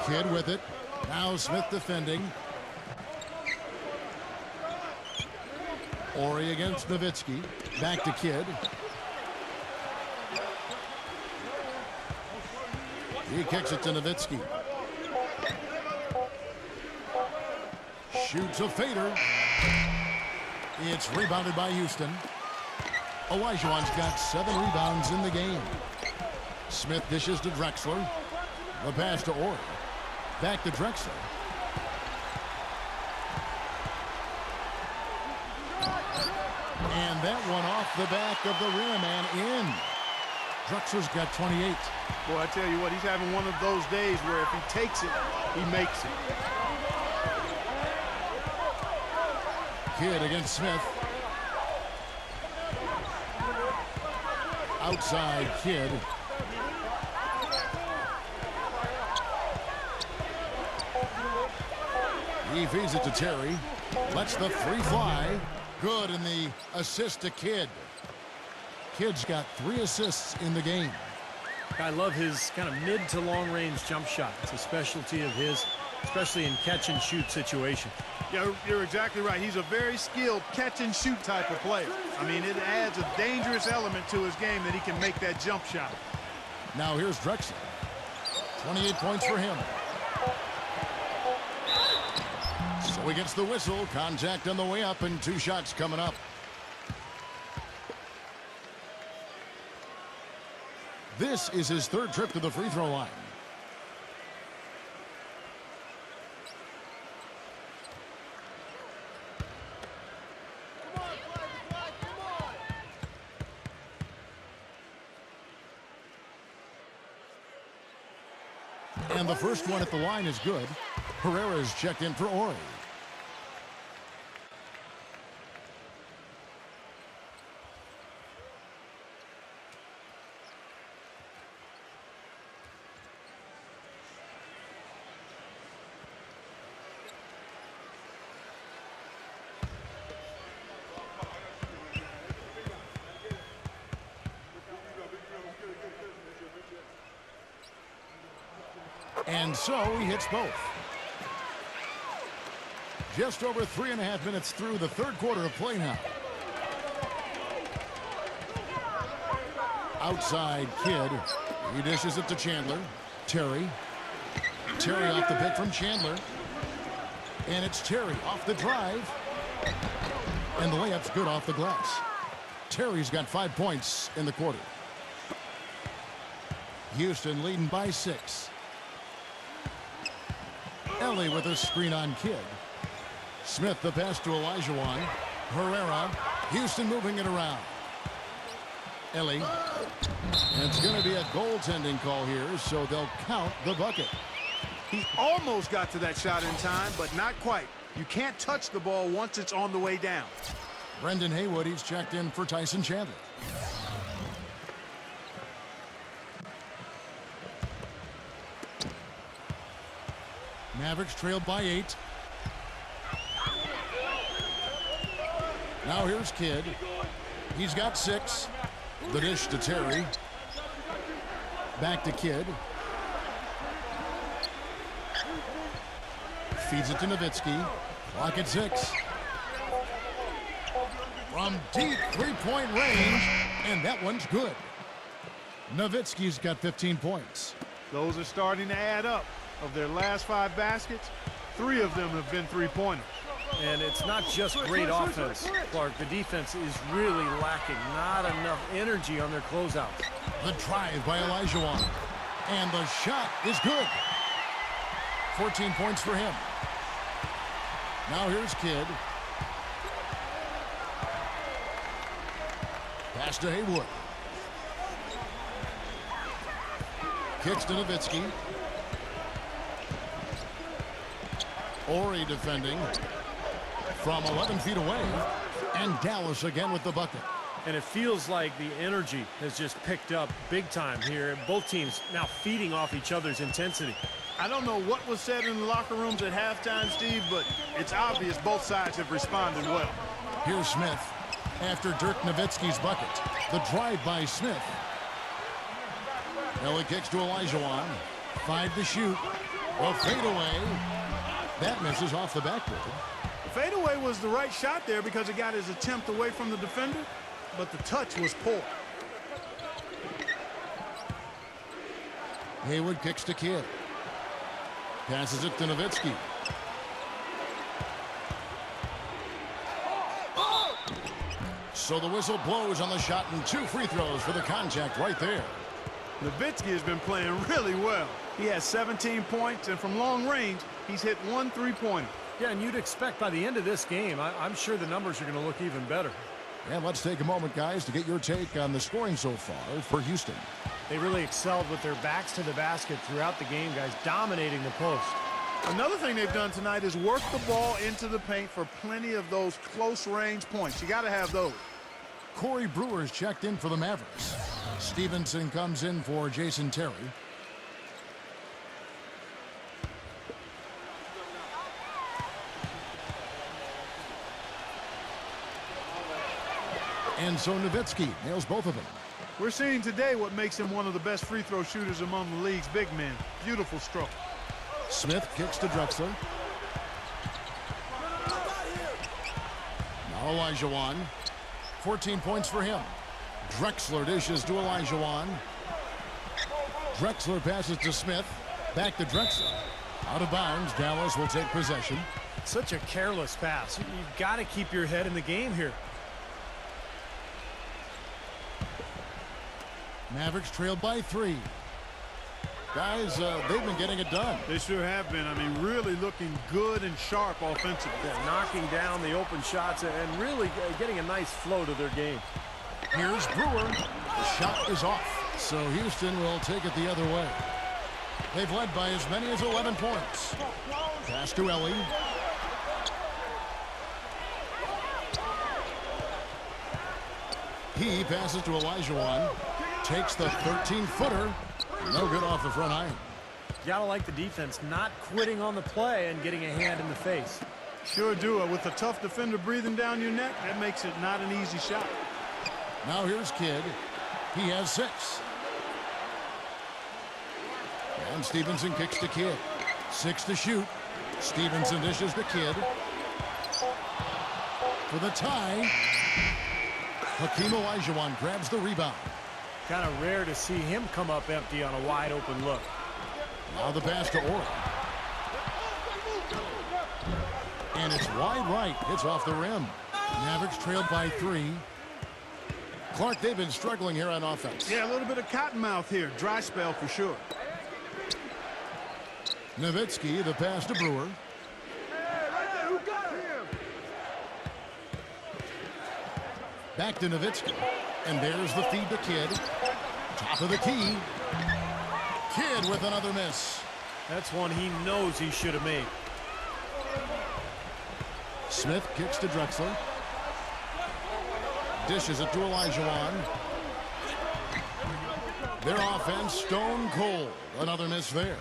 Kidd with it. Now Smith defending. Ori against Nowitzki. Back to Kidd. He kicks it to Nowitzki. Shoots a fader. It's rebounded by Houston. Olajuwon's got 7 rebounds in the game. Smith dishes to Drexler. The pass to Ori. Back to Drexler. And that one off the back of the rim and in. Drexler's got 28. Boy, I tell you what, he's having one of those days where if he takes it, he makes it. Kidd against Smith. Outside Kidd. He feeds it to Terry. Lets the 3 fly. Good, and the assist to Kidd. Kidd's got 3 assists in the game. I love his kind of mid to long range jump shot. It's a specialty of his, especially in catch and shoot situations. Yeah, you're exactly right. He's a very skilled catch and shoot type of player. I mean, it adds a dangerous element to his game that he can make that jump shot. Now here's Drexler. 28 points for him. So he gets the whistle. Contact on the way up and 2 shots coming up. This is his 3rd trip to the free throw line. Come on, Private Black, come on! And the first one at the line is good. Herrera is checked in for Ori. And so he hits both. Just over 3.5 minutes through the 3rd quarter of play now. Outside Kidd. He dishes it to Chandler. Terry. Terry off the pick from Chandler. And it's Terry off the drive. And the layup's good off the glass. Terry's got 5 points in the quarter. Houston leading by 6. Ellie with a screen on Kidd. Smith the pass to Olajuwon. Herrera. Houston moving it around. Ellie. And it's going to be a goaltending call here, so they'll count the bucket. He almost got to that shot in time, but not quite. You can't touch the ball once it's on the way down. Brendan Haywood, he's checked in for Tyson Chandler. Mavericks trailed by 8. Now here's Kidd. He's got 6. The dish to Terry. Back to Kidd. Feeds it to Nowitzki. Clock at 6. From deep 3-point range, and that one's good. Nowitzki's got 15 points. Those are starting to add up. Of their last 5 baskets, 3 of them have been 3-pointers. And it's not just great offense, Clark. The defense is really lacking. Not enough energy on their closeouts. The drive by Olajuwon. And the shot is good. 14 points for him. Now here's Kidd. Pass to Haywood. Kicks to Nowitzki. Ori defending from 11 feet away. And Dallas again with the bucket. And it feels like the energy has just picked up big time here. Both teams now feeding off each other's intensity. I don't know what was said in the locker rooms at halftime, Steve, but it's obvious both sides have responded well. Here's Smith after Dirk Nowitzki's bucket. The drive by Smith. Ellie kicks to Olajuwon. 5 to shoot. A fadeaway. That misses off the backboard. The fadeaway was the right shot there because it got his attempt away from the defender, but the touch was poor. Haywood kicks to Kidd. Passes it to Nowitzki. So the whistle blows on the shot and 2 free throws for the contact right there. Nowitzki has been playing really well. He has 17 points, and from long range, he's hit 1 3-pointer. Yeah, and you'd expect by the end of this game, I'm sure the numbers are going to look even better. And let's take a moment, guys, to get your take on the scoring so far for Houston. They really excelled with their backs to the basket throughout the game, guys, dominating the post. Another thing they've done tonight is work the ball into the paint for plenty of those close-range points. You got to have those. Corey Brewer's checked in for the Mavericks. Stevenson comes in for Jason Terry. And so Nowitzki nails both of them. We're seeing today what makes him one of the best free throw shooters among the league's big men. Beautiful stroke. Smith kicks to Drexler. Now Olajuwon. 14 points for him. Drexler dishes to Olajuwon. Drexler passes to Smith. Back to Drexler. Out of bounds. Dallas will take possession. Such a careless pass. You've got to keep your head in the game here. Mavericks trailed by 3. Guys, they've been getting it done. They sure have been. I mean, really looking good and sharp offensively. Yeah, knocking down the open shots and really getting a nice flow to their game. Here's Brewer. The shot is off, so Houston will take it the other way. They've led by as many as 11 points. Pass to Ellie. He passes to Olajuwon. Takes the 13-footer. No good off the front iron. Gotta like the defense not quitting on the play and getting a hand in the face. Sure do. With a tough defender breathing down your neck, that makes it not an easy shot. Now here's Kidd. He has 6. And Stevenson kicks to Kidd. 6 to shoot. Stevenson dishes to Kidd. For the tie. Hakeem Olajuwon grabs the rebound. Kind of rare to see him come up empty on a wide open look. Now the pass to Orr. And it's wide right. It's off the rim. Mavericks trailed by 3. Clark, they've been struggling here on offense. Yeah, a little bit of cottonmouth here. Dry spell for sure. Nowitzki, the pass to Brewer. Back to Nowitzki. And there's the feed to Kidd. Top of the key. Kidd with another miss. That's one he knows he should have made. Smith kicks to Drexler. Dishes it to Olajuwon. Their offense stone cold. Another miss there.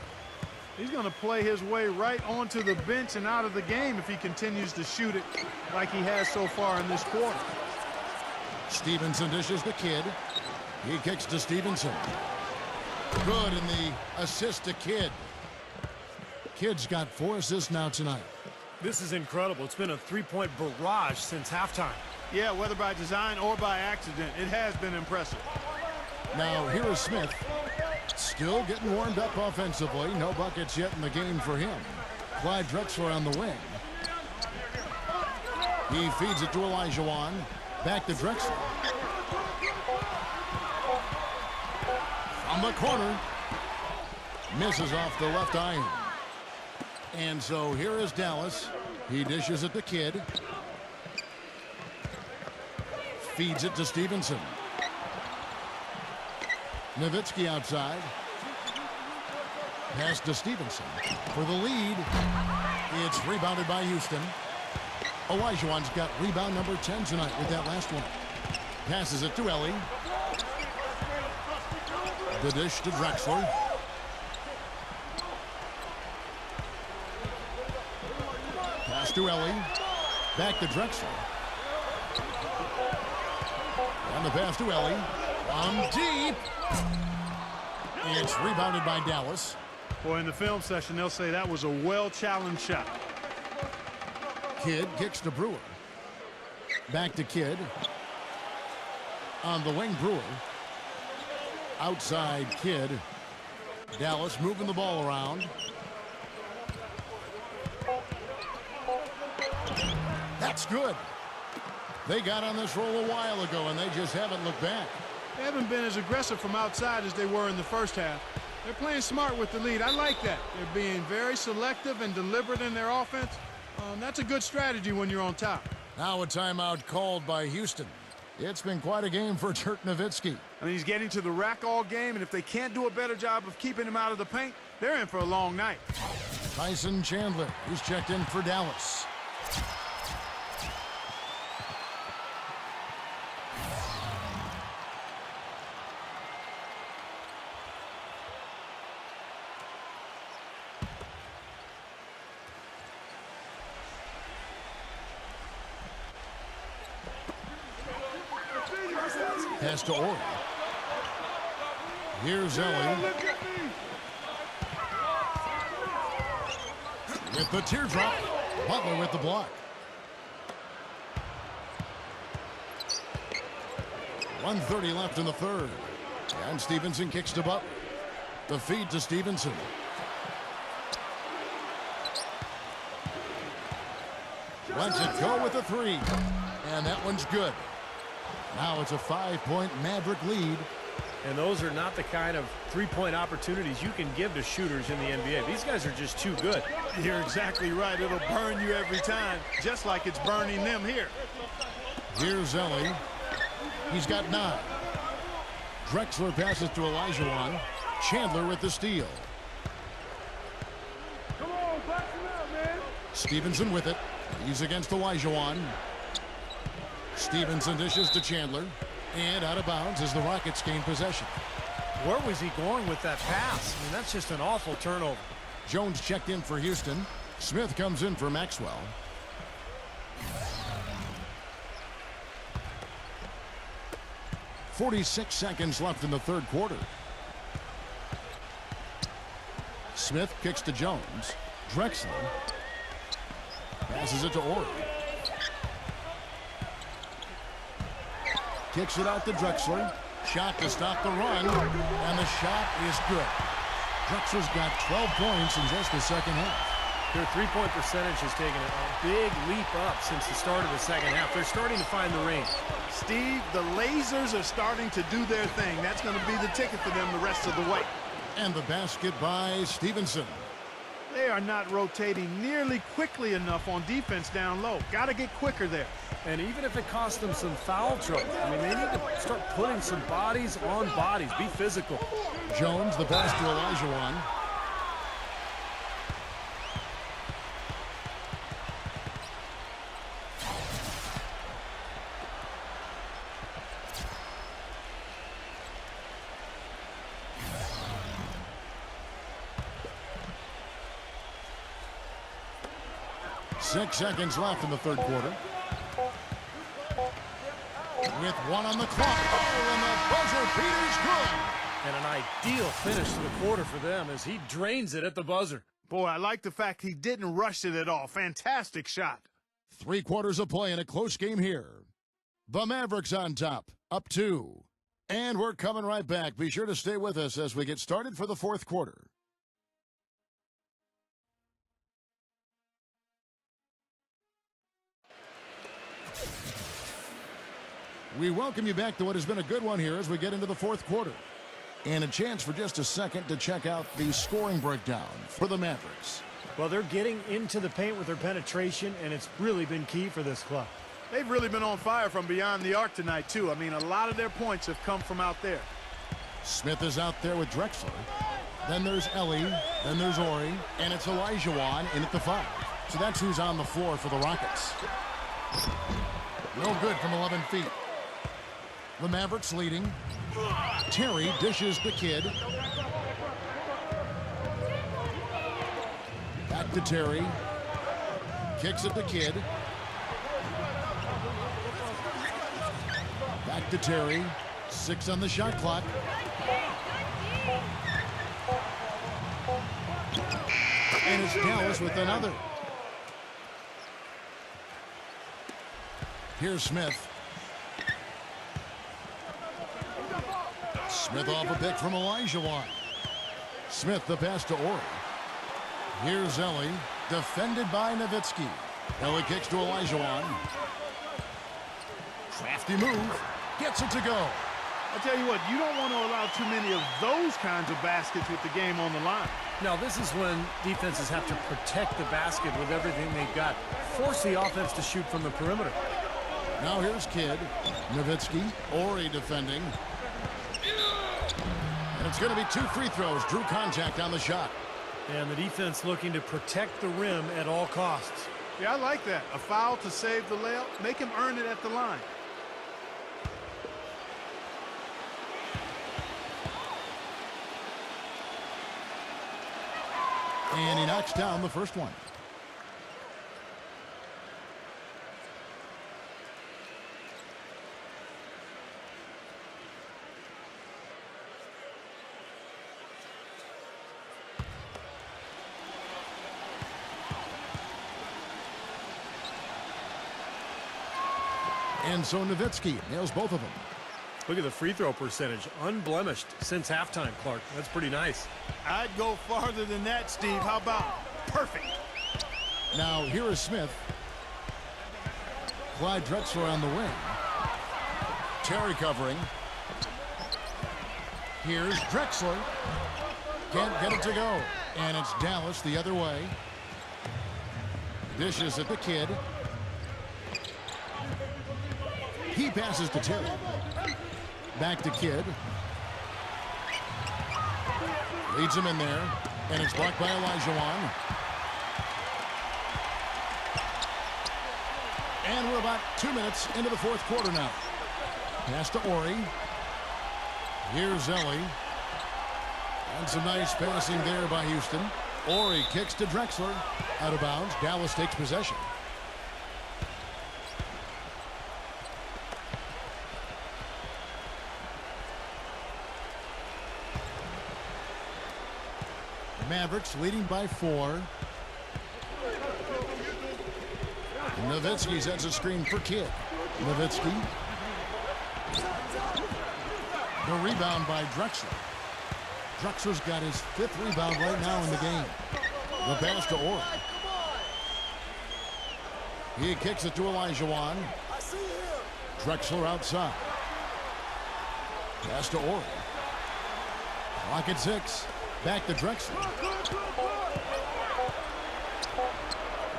He's going to play his way right onto the bench and out of the game if he continues to shoot it like he has so far in this quarter. Stevenson dishes to Kidd. He kicks to Stevenson. Good in the assist to Kidd. Kidd's got 4 assists now tonight. This is incredible. It's been a three-point barrage since halftime. Yeah, whether by design or by accident, it has been impressive. Now here is Smith. Still getting warmed up offensively. No buckets yet in the game for him. Clyde Drexler on the wing. He feeds it to Olajuwon. Back to Drexler. From the corner. Misses off the left iron. And so here is Dallas. He dishes it to Kidd. Feeds it to Stevenson. Nowitzki outside. Pass to Stevenson for the lead. It's rebounded by Houston. Olajuwon's got rebound number 10 tonight with that last one. Passes it to Ellie. The dish to Drexler. Pass to Ellie. Back to Drexler. And the pass to Ellie. On deep. It's rebounded by Dallas. Boy, in the film session, they'll say that was a well-challenged shot. Kidd kicks to Brewer. Back to Kidd. On the wing, Brewer. Outside, Kidd. Dallas moving the ball around. That's good. They got on this roll a while ago, and they just haven't looked back. They haven't been as aggressive from outside as they were in the first half. They're playing smart with the lead. I like that. They're being very selective and deliberate in their offense. That's a good strategy when you're on top. Now a timeout called by Houston. It's been quite a game for Dirk Nowitzki. I mean, he's getting to the rack all game, and if they can't do a better job of keeping him out of the paint, they're in for a long night. Tyson Chandler, who's checked in for Dallas. Pass to Orr. Here's Ellie. With the teardrop. Butler with the block. 1:30 left in the third. And Stevenson kicks to Butler. The feed to Stevenson. Lets it go with a 3. And that one's good. Now it's a 5-point Maverick lead. And those are not the kind of three-point opportunities you can give to shooters in the NBA. These guys are just too good. You're exactly right. It'll burn you every time, just like it's burning them here. Here's Ellie. He's got 9. Drexler passes to Olajuwon. Chandler with the steal. Come on, box him out, man. Stevenson with it. He's against Olajuwon. Stevenson dishes to Chandler. And out of bounds as the Rockets gain possession. Where was he going with that pass? I mean, that's just an awful turnover. Jones checked in for Houston. Smith comes in for Maxwell. .46 seconds left in the third quarter. Smith kicks to Jones. Drexler passes it to Ori. Kicks it out to Drexler. Shot to stop the run. And the shot is good. Drexler's got 12 points in just the second half. Their three-point percentage has taken a big leap up since the start of the second half. They're starting to find the range. Steve, the lasers are starting to do their thing. That's going to be the ticket for them the rest of the way. And the basket by Stevenson. They are not rotating nearly quickly enough on defense down low. Got to get quicker there. And even if it costs them some foul trouble, I mean, they need to start putting some bodies on bodies. Be physical. Jones, the pass to Olajuwon. Six seconds left in the third quarter. With 1 on the clock. Oh, and the buzzer beater's good. And an ideal finish to the quarter for them as he drains it at the buzzer. Boy, I like the fact he didn't rush it at all. Fantastic shot. 3 quarters of play in a close game here. The Mavericks on top, up 2. And we're coming right back. Be sure to stay with us as we get started for the fourth quarter. We welcome you back to what has been a good one here as we get into the fourth quarter. And a chance for just a second to check out the scoring breakdown for the Mavericks. Well, they're getting into the paint with their penetration, and it's really been key for this club. They've really been on fire from beyond the arc tonight, too. I mean, a lot of their points have come from out there. Smith is out there with Drexler. Then there's Ellie. Then there's Ori. And it's Olajuwon in at the 5. So that's who's on the floor for the Rockets. No good from 11 feet. The Mavericks leading. Terry dishes the Kid. Back to Terry. Kicks it to Kid. Back to Terry. 6 on the shot clock. And it's Dallas with another. Here's Smith. Smith off a pick from Olajuwon. Smith the pass to Ori. Here's Ellie, defended by Nowitzki. Ellie kicks to Olajuwon. Crafty move, gets it to go. I'll tell you what, you don't want to allow too many of those kinds of baskets with the game on the line. Now, this is when defenses have to protect the basket with everything they've got. Force the offense to shoot from the perimeter. Now here's Kidd. Nowitzki, Ori defending. And it's going to be 2 free throws. Drew contact on the shot. And the defense looking to protect the rim at all costs. Yeah, I like that. A foul to save the layup. Make him earn it at the line. And he knocks down the first one. And so Nowitzki nails both of them. Look at the free throw percentage. Unblemished since halftime, Clark. That's pretty nice. I'd go farther than that, Steve. How about perfect? Now here is Smith. Clyde Drexler on the wing. Terry covering. Here's Drexler. Can't get it to go. And it's Dallas the other way. Dishes at the Kid. He passes to Terry. Back to Kid. Leads him in there. And it's blocked by Olajuwon. And we're about 2 minutes into the fourth quarter now. Pass to Ori. Here's Ellie. And some nice passing there by Houston. Ori kicks to Drexler. Out of bounds. Dallas takes possession. Mavericks leading by 4. Nowitzki sets a screen for Kidd. Nowitzki. The rebound by Drexler. Drexler's got his 5th rebound right now in the game. The pass to Ori. He kicks it to Olajuwon. Drexler outside. Pass to Ori. Clock at 6. Back to Drexler.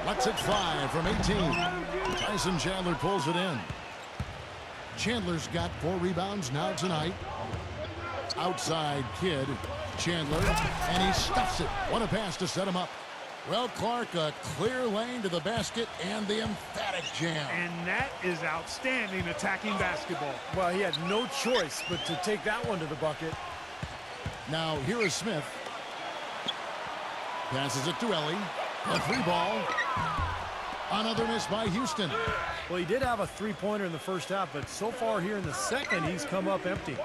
Lets it fly from 18. Tyson Chandler pulls it in. Chandler's got 4 rebounds now tonight. Outside Kidd. Chandler, and he stuffs it. What a pass to set him up. Well, Clark, a clear lane to the basket and the emphatic jam. And that is outstanding attacking basketball. Well, he had no choice but to take that one to the bucket. Now, here is Smith. Passes it to Ellie. A 3 ball. Another miss by Houston. Well, he did have a 3-pointer in the first half, but so far here in the second, he's come up empty.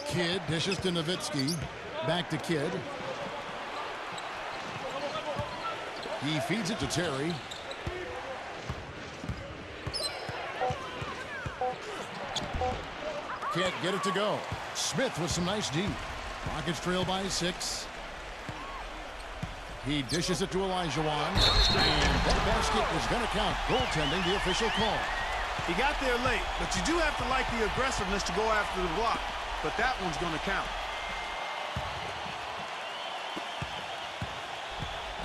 Kidd dishes to Nowitzki. Back to Kidd. He feeds it to Terry. Can't get it to go. Smith with some nice D. Rockets trail by 6. He dishes it to Olajuwon. And that basket is going to count. Goaltending, the official call. He got there late, but you do have to like the aggressiveness to go after the block. But that one's going to count.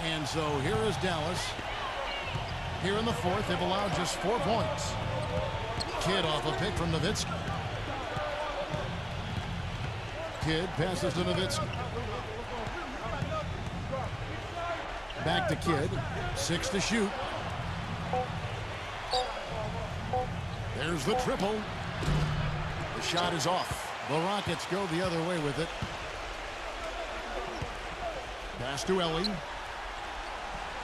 And so here is Dallas. Here in the fourth, they've allowed just 4 points. Kidd off a pick from Nowitzki. Kidd passes to Nowitzki. Back to Kidd. 6 to shoot. There's the triple. The shot is off. The Rockets go the other way with it. Pass to Ellie.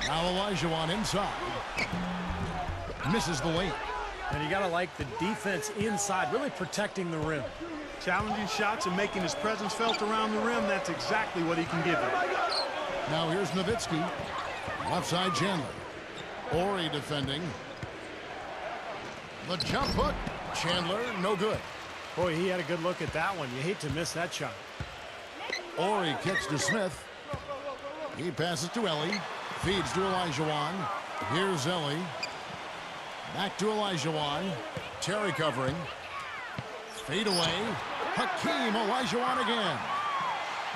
Now Olajuwon inside. Misses the lane. And you got to like the defense inside, really protecting the rim. Challenging shots and making his presence felt around the rim, that's exactly what he can give you. Now here's Nowitzki. Left side Chandler. Ori defending. The jump hook. Chandler, no good. Boy, he had a good look at that one. You hate to miss that shot. Ori kicks to Smith. He passes to Ellie. Feeds to Olajuwon. Here's Ellie. Back to Olajuwon. Terry covering. Fade away. Hakeem Olajuwon again.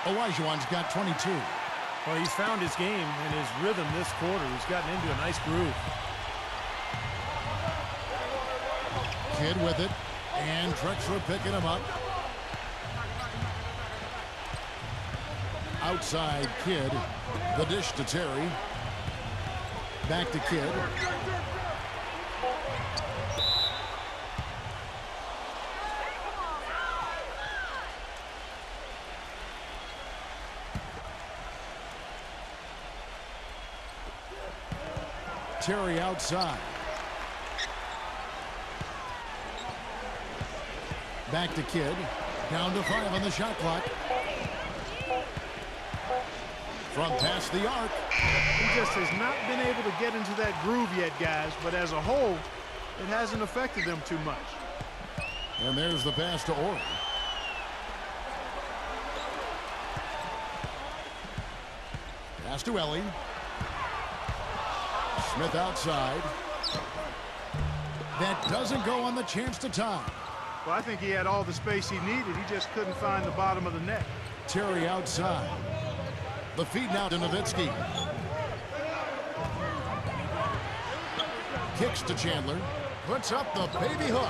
Olajuwon's got 22. Well, he's found his game and his rhythm this quarter. He's gotten into a nice groove. Kidd with it. And Drexler picking him up. Outside Kidd. The dish to Terry. Back to Kidd. Terry outside. Back to Kidd. Down to 5 on the shot clock. From past the arc. He just has not been able to get into that groove yet, guys. But as a whole, it hasn't affected them too much. And there's the pass to Ori. Pass to Ellie. Smith outside. That doesn't go on the chance to tie. Well, I think he had all the space he needed. He just couldn't find the bottom of the net. Terry outside. The feed now to Nowitzki. Kicks to Chandler. Puts up the baby hook.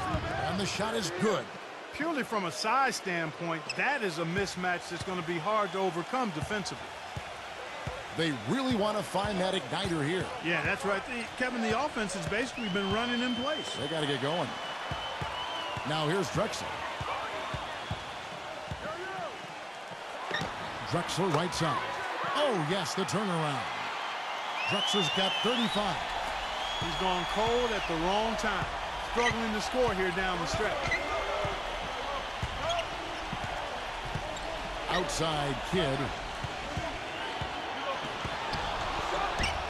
And the shot is good. Purely from a size standpoint, that is a mismatch that's going to be hard to overcome defensively. They really want to find that igniter here. Yeah, that's right. Kevin, the offense has basically been running in place. They got to get going. Now here's Drexler. Drexler right side. Oh, yes, the turnaround. Drexler's got 35. He's gone cold at the wrong time. Struggling to score here down the stretch. Outside Kidd.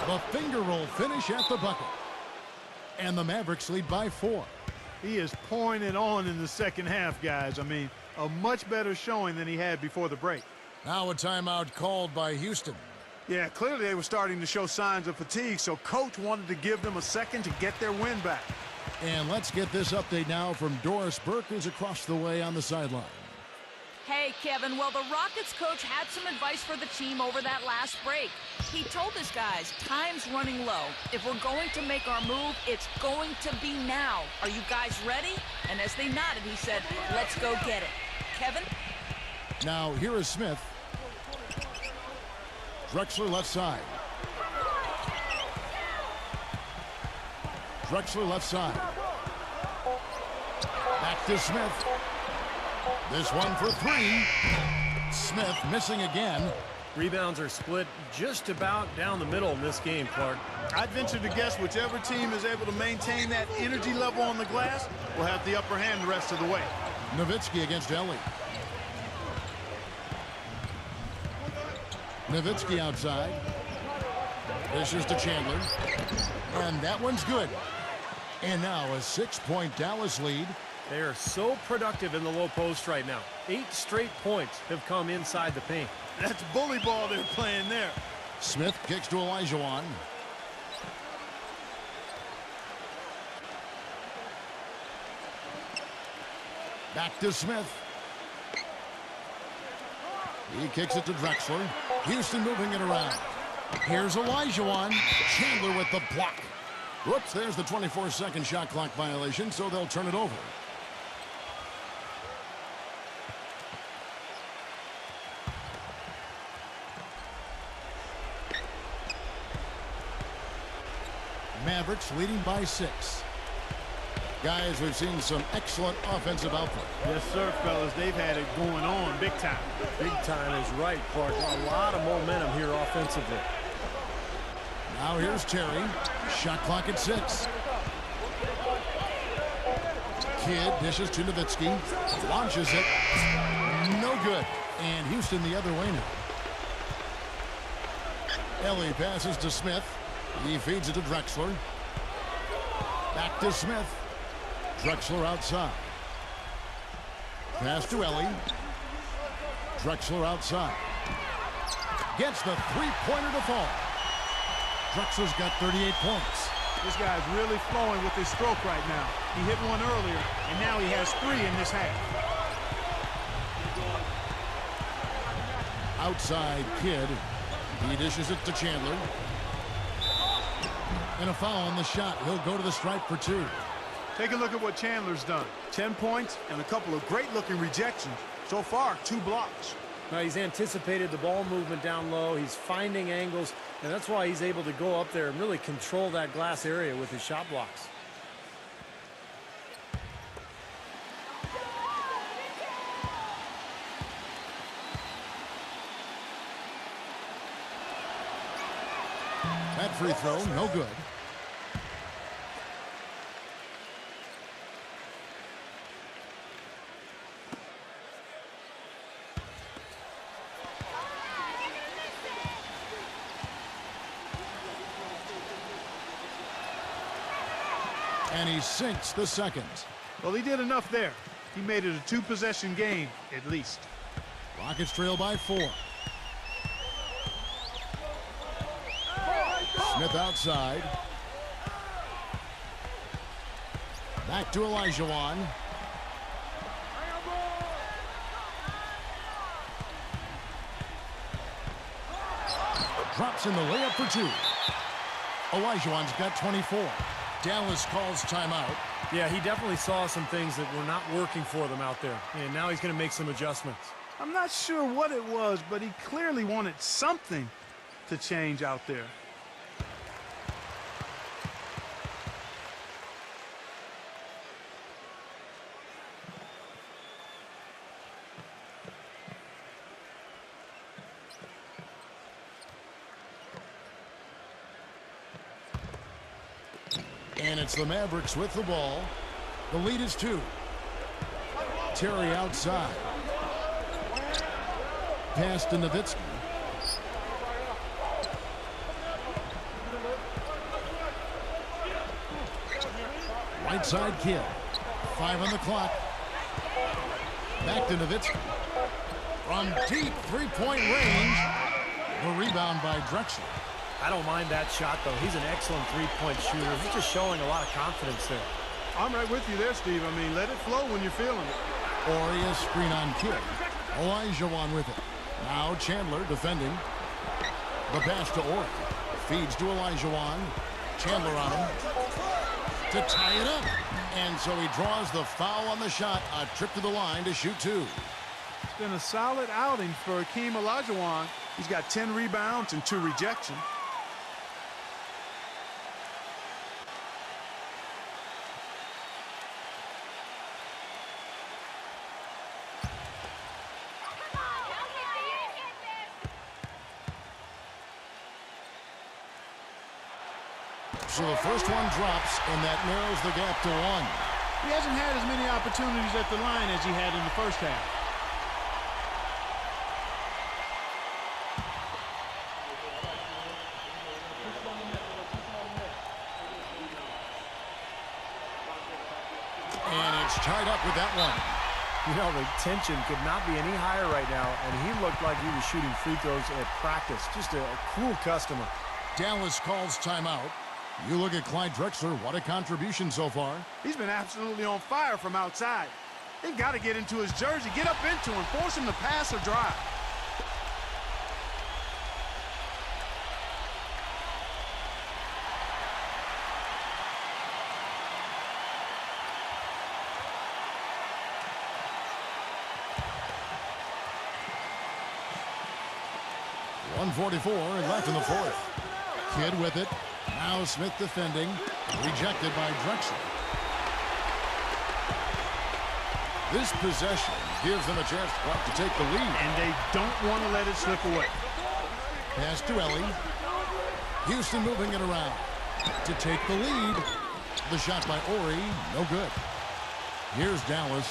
The finger roll finish at the bucket. And the Mavericks lead by 4. He is pouring it on in the second half, guys. I mean, a much better showing than he had before the break. Now a timeout called by Houston. Yeah, clearly they were starting to show signs of fatigue, so coach wanted to give them a second to get their win back. And let's get this update now from Doris Burke, who's across the way on the sideline. Hey, Kevin, well, the Rockets coach had some advice for the team over that last break. He told his guys, time's running low. If we're going to make our move, it's going to be now. Are you guys ready? And as they nodded, he said, let's go get it. Kevin? Now, here is Smith. Drexler left side. Drexler left side. Back to Smith. This one for 3. Smith missing again. Rebounds are split just about down the middle in this game, Clark. I'd venture to guess whichever team is able to maintain that energy level on the glass will have the upper hand the rest of the way. Nowitzki against Ellie. Nowitzki outside. Dishes to Chandler. And that one's good. And now a 6-point Dallas lead. They are so productive in the low post right now. 8 straight points have come inside the paint. That's bully ball they're playing there. Smith kicks to Olajuwon. Back to Smith. He kicks it to Drexler. Houston moving it around. Here's Olajuwon. Chandler with the block. Whoops, there's the 24-second shot clock violation, so they'll turn it over. Mavericks leading by 6. Guys, we've seen some excellent offensive output. Yes, sir, fellas. They've had it going on big time. Big time is right, Clark. A lot of momentum here offensively. Now here's Terry. Shot clock at 6. Kidd dishes to Nowitzki. Launches it. No good. And Houston the other way now. Ellie passes to Smith. He feeds it to Drexler. Back to Smith. Drexler outside. Pass to Ellie. Drexler outside. Gets the three-pointer to fall. Drexler's got 38 points. This guy's really flowing with his stroke right now. He hit one earlier, and now he has 3 in this half. Outside Kidd. He dishes it to Chandler. And a foul on the shot. He'll go to the stripe for 2. Take a look at what Chandler's done. 10 points and a couple of great-looking rejections. So far, 2 blocks. Now, he's anticipated the ball movement down low. He's finding angles, and that's why he's able to go up there and really control that glass area with his shot blocks. That free throw, no good. And he sinks the second. Well, he did enough there. He made it a 2-possession game, at least. Rockets trail by 4. Smith outside. Back to Olajuwon. Drops in the layup for two. Olajuwon's got 24. Dallas calls timeout. Yeah, he definitely saw some things that were not working for them out there. And now he's going to make some adjustments. I'm not sure what it was, but he clearly wanted something to change out there. And it's the Mavericks with the ball. The lead is 2. Terry outside. Pass to Nowitzki. Right side Kidd. 5 on the clock. Back to Nowitzki. From deep three-point range. The rebound by Drexler. I don't mind that shot, though. He's an excellent three-point shooter. He's just showing a lot of confidence there. I'm right with you there, Steve. I mean, let it flow when you're feeling it. Ori screen on Kidd. Olajuwon with it. Now Chandler defending. The pass to Ori. Feeds to Olajuwon. Chandler on him. To tie it up. And so he draws the foul on the shot. A trip to the line to shoot 2. It's been a solid outing for Hakeem Olajuwon. He's got 10 rebounds and 2 rejections. So the first one drops, and that narrows the gap to 1. He hasn't had as many opportunities at the line as he had in the first half. And it's tied up with that one. You know, the tension could not be any higher right now, and he looked like he was shooting free throws at practice. Just a cool customer. Dallas calls timeout. You look at Clyde Drexler, what a contribution so far. He's been absolutely on fire from outside. They've got to get into his jersey, get up into him, force him to pass or drive. .144 left in the fourth. Kidd with it. Now Smith defending. Rejected by Drexler. This possession gives them a chance to take the lead. And they don't want to let it slip away. Pass to Ellie. Houston moving it around to take the lead. The shot by Ori, no good. Here's Dallas.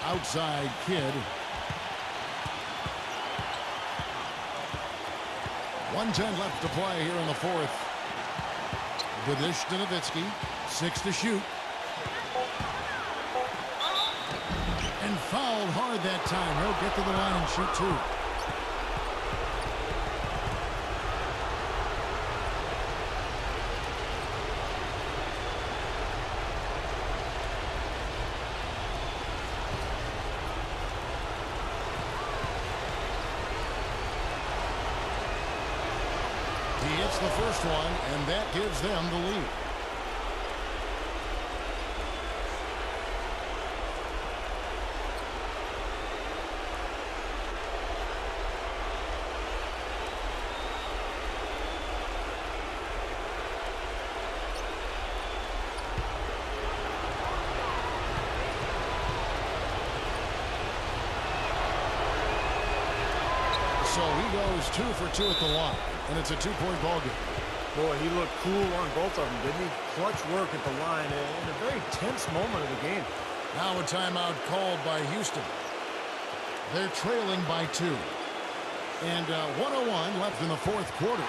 Outside Kidd. 1:10 left to play here in the fourth. The dish to Nowitzki. 6 to shoot. And fouled hard that time. He'll get to the line and shoot 2. He hits the first one, and that gives them the lead. So he goes 2 for 2 at the line, and it's a 2-point ball game. Boy, he looked cool on both of them, didn't he? Clutch work at the line in a very tense moment of the game. Now a timeout called by Houston. They're trailing by 2. And 1:01 left in the fourth quarter.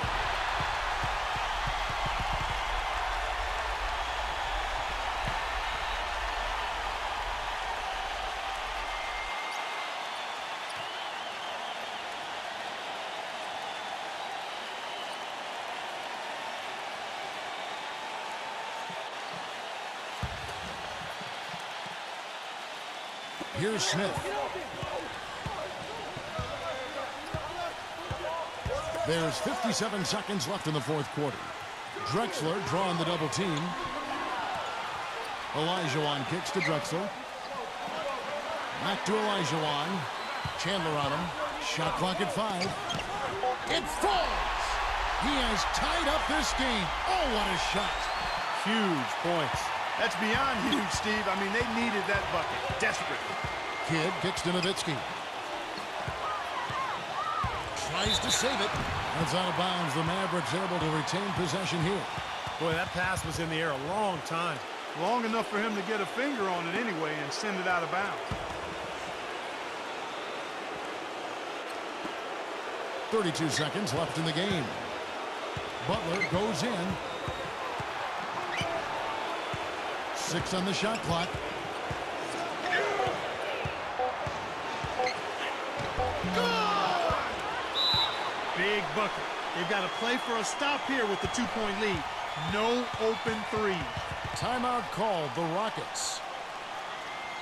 Here's Smith. There's 57 seconds left in the fourth quarter. Drexler drawing the double team. Olajuwon kicks to Drexler. Back to Olajuwon. Chandler on him. Shot clock at 5. It falls! He has tied up this game. Oh, what a shot. Huge points. That's beyond huge, Steve. I mean, they needed that bucket desperately. Kidd kicks to Nowitzki. Tries to save it. That's out of bounds. The Mavericks able to retain possession here. Boy, that pass was in the air a long time. Long enough for him to get a finger on it anyway and send it out of bounds. 32 seconds left in the game. Butler goes in. 6 on the shot clock. Big bucket. They've got to play for a stop here with the 2-point lead. No open threes. Timeout called the Rockets.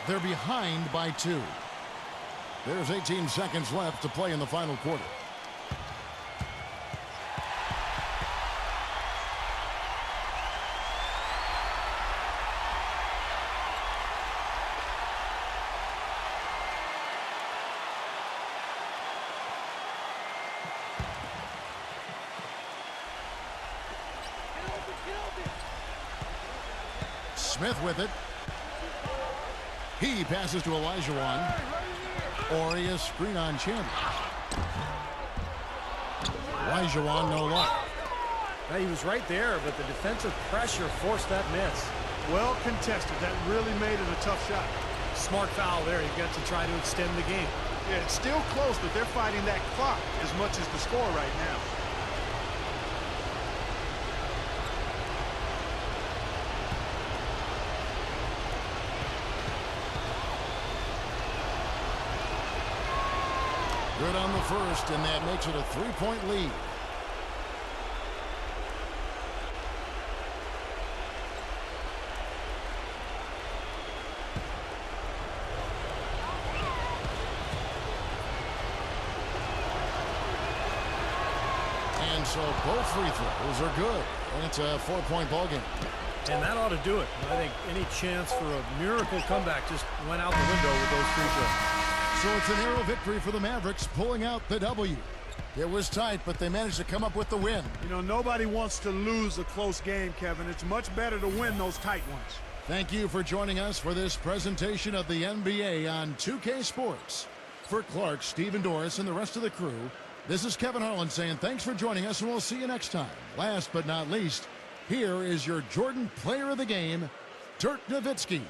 They're behind by 2. There's 18 seconds left to play in the final quarter. Smith with it. He passes to Olajuwon. Ori screen on Chandler. Olajuwon no luck. Now, he was right there, but the defensive pressure forced that miss. Well contested. That really made it a tough shot. Smart foul there. You've got to try to extend the game. Yeah, it's still close, but they're fighting that clock as much as the score right now. Good on the first, and that makes it a 3-point lead. And so both free throws are good, and it's a 4-point ball game. And that ought to do it. I think any chance for a miracle comeback just went out the window with those free throws. So it's a narrow victory for the Mavericks, pulling out the W. It was tight, but they managed to come up with the win. You know, nobody wants to lose a close game, Kevin. It's much better to win those tight ones. Thank you for joining us for this presentation of the NBA on 2K Sports. For Clark, Steve, and Doris, and the rest of the crew, this is Kevin Harlan saying thanks for joining us, and we'll see you next time. Last but not least, here is your Jordan Player of the Game, Dirk Nowitzki.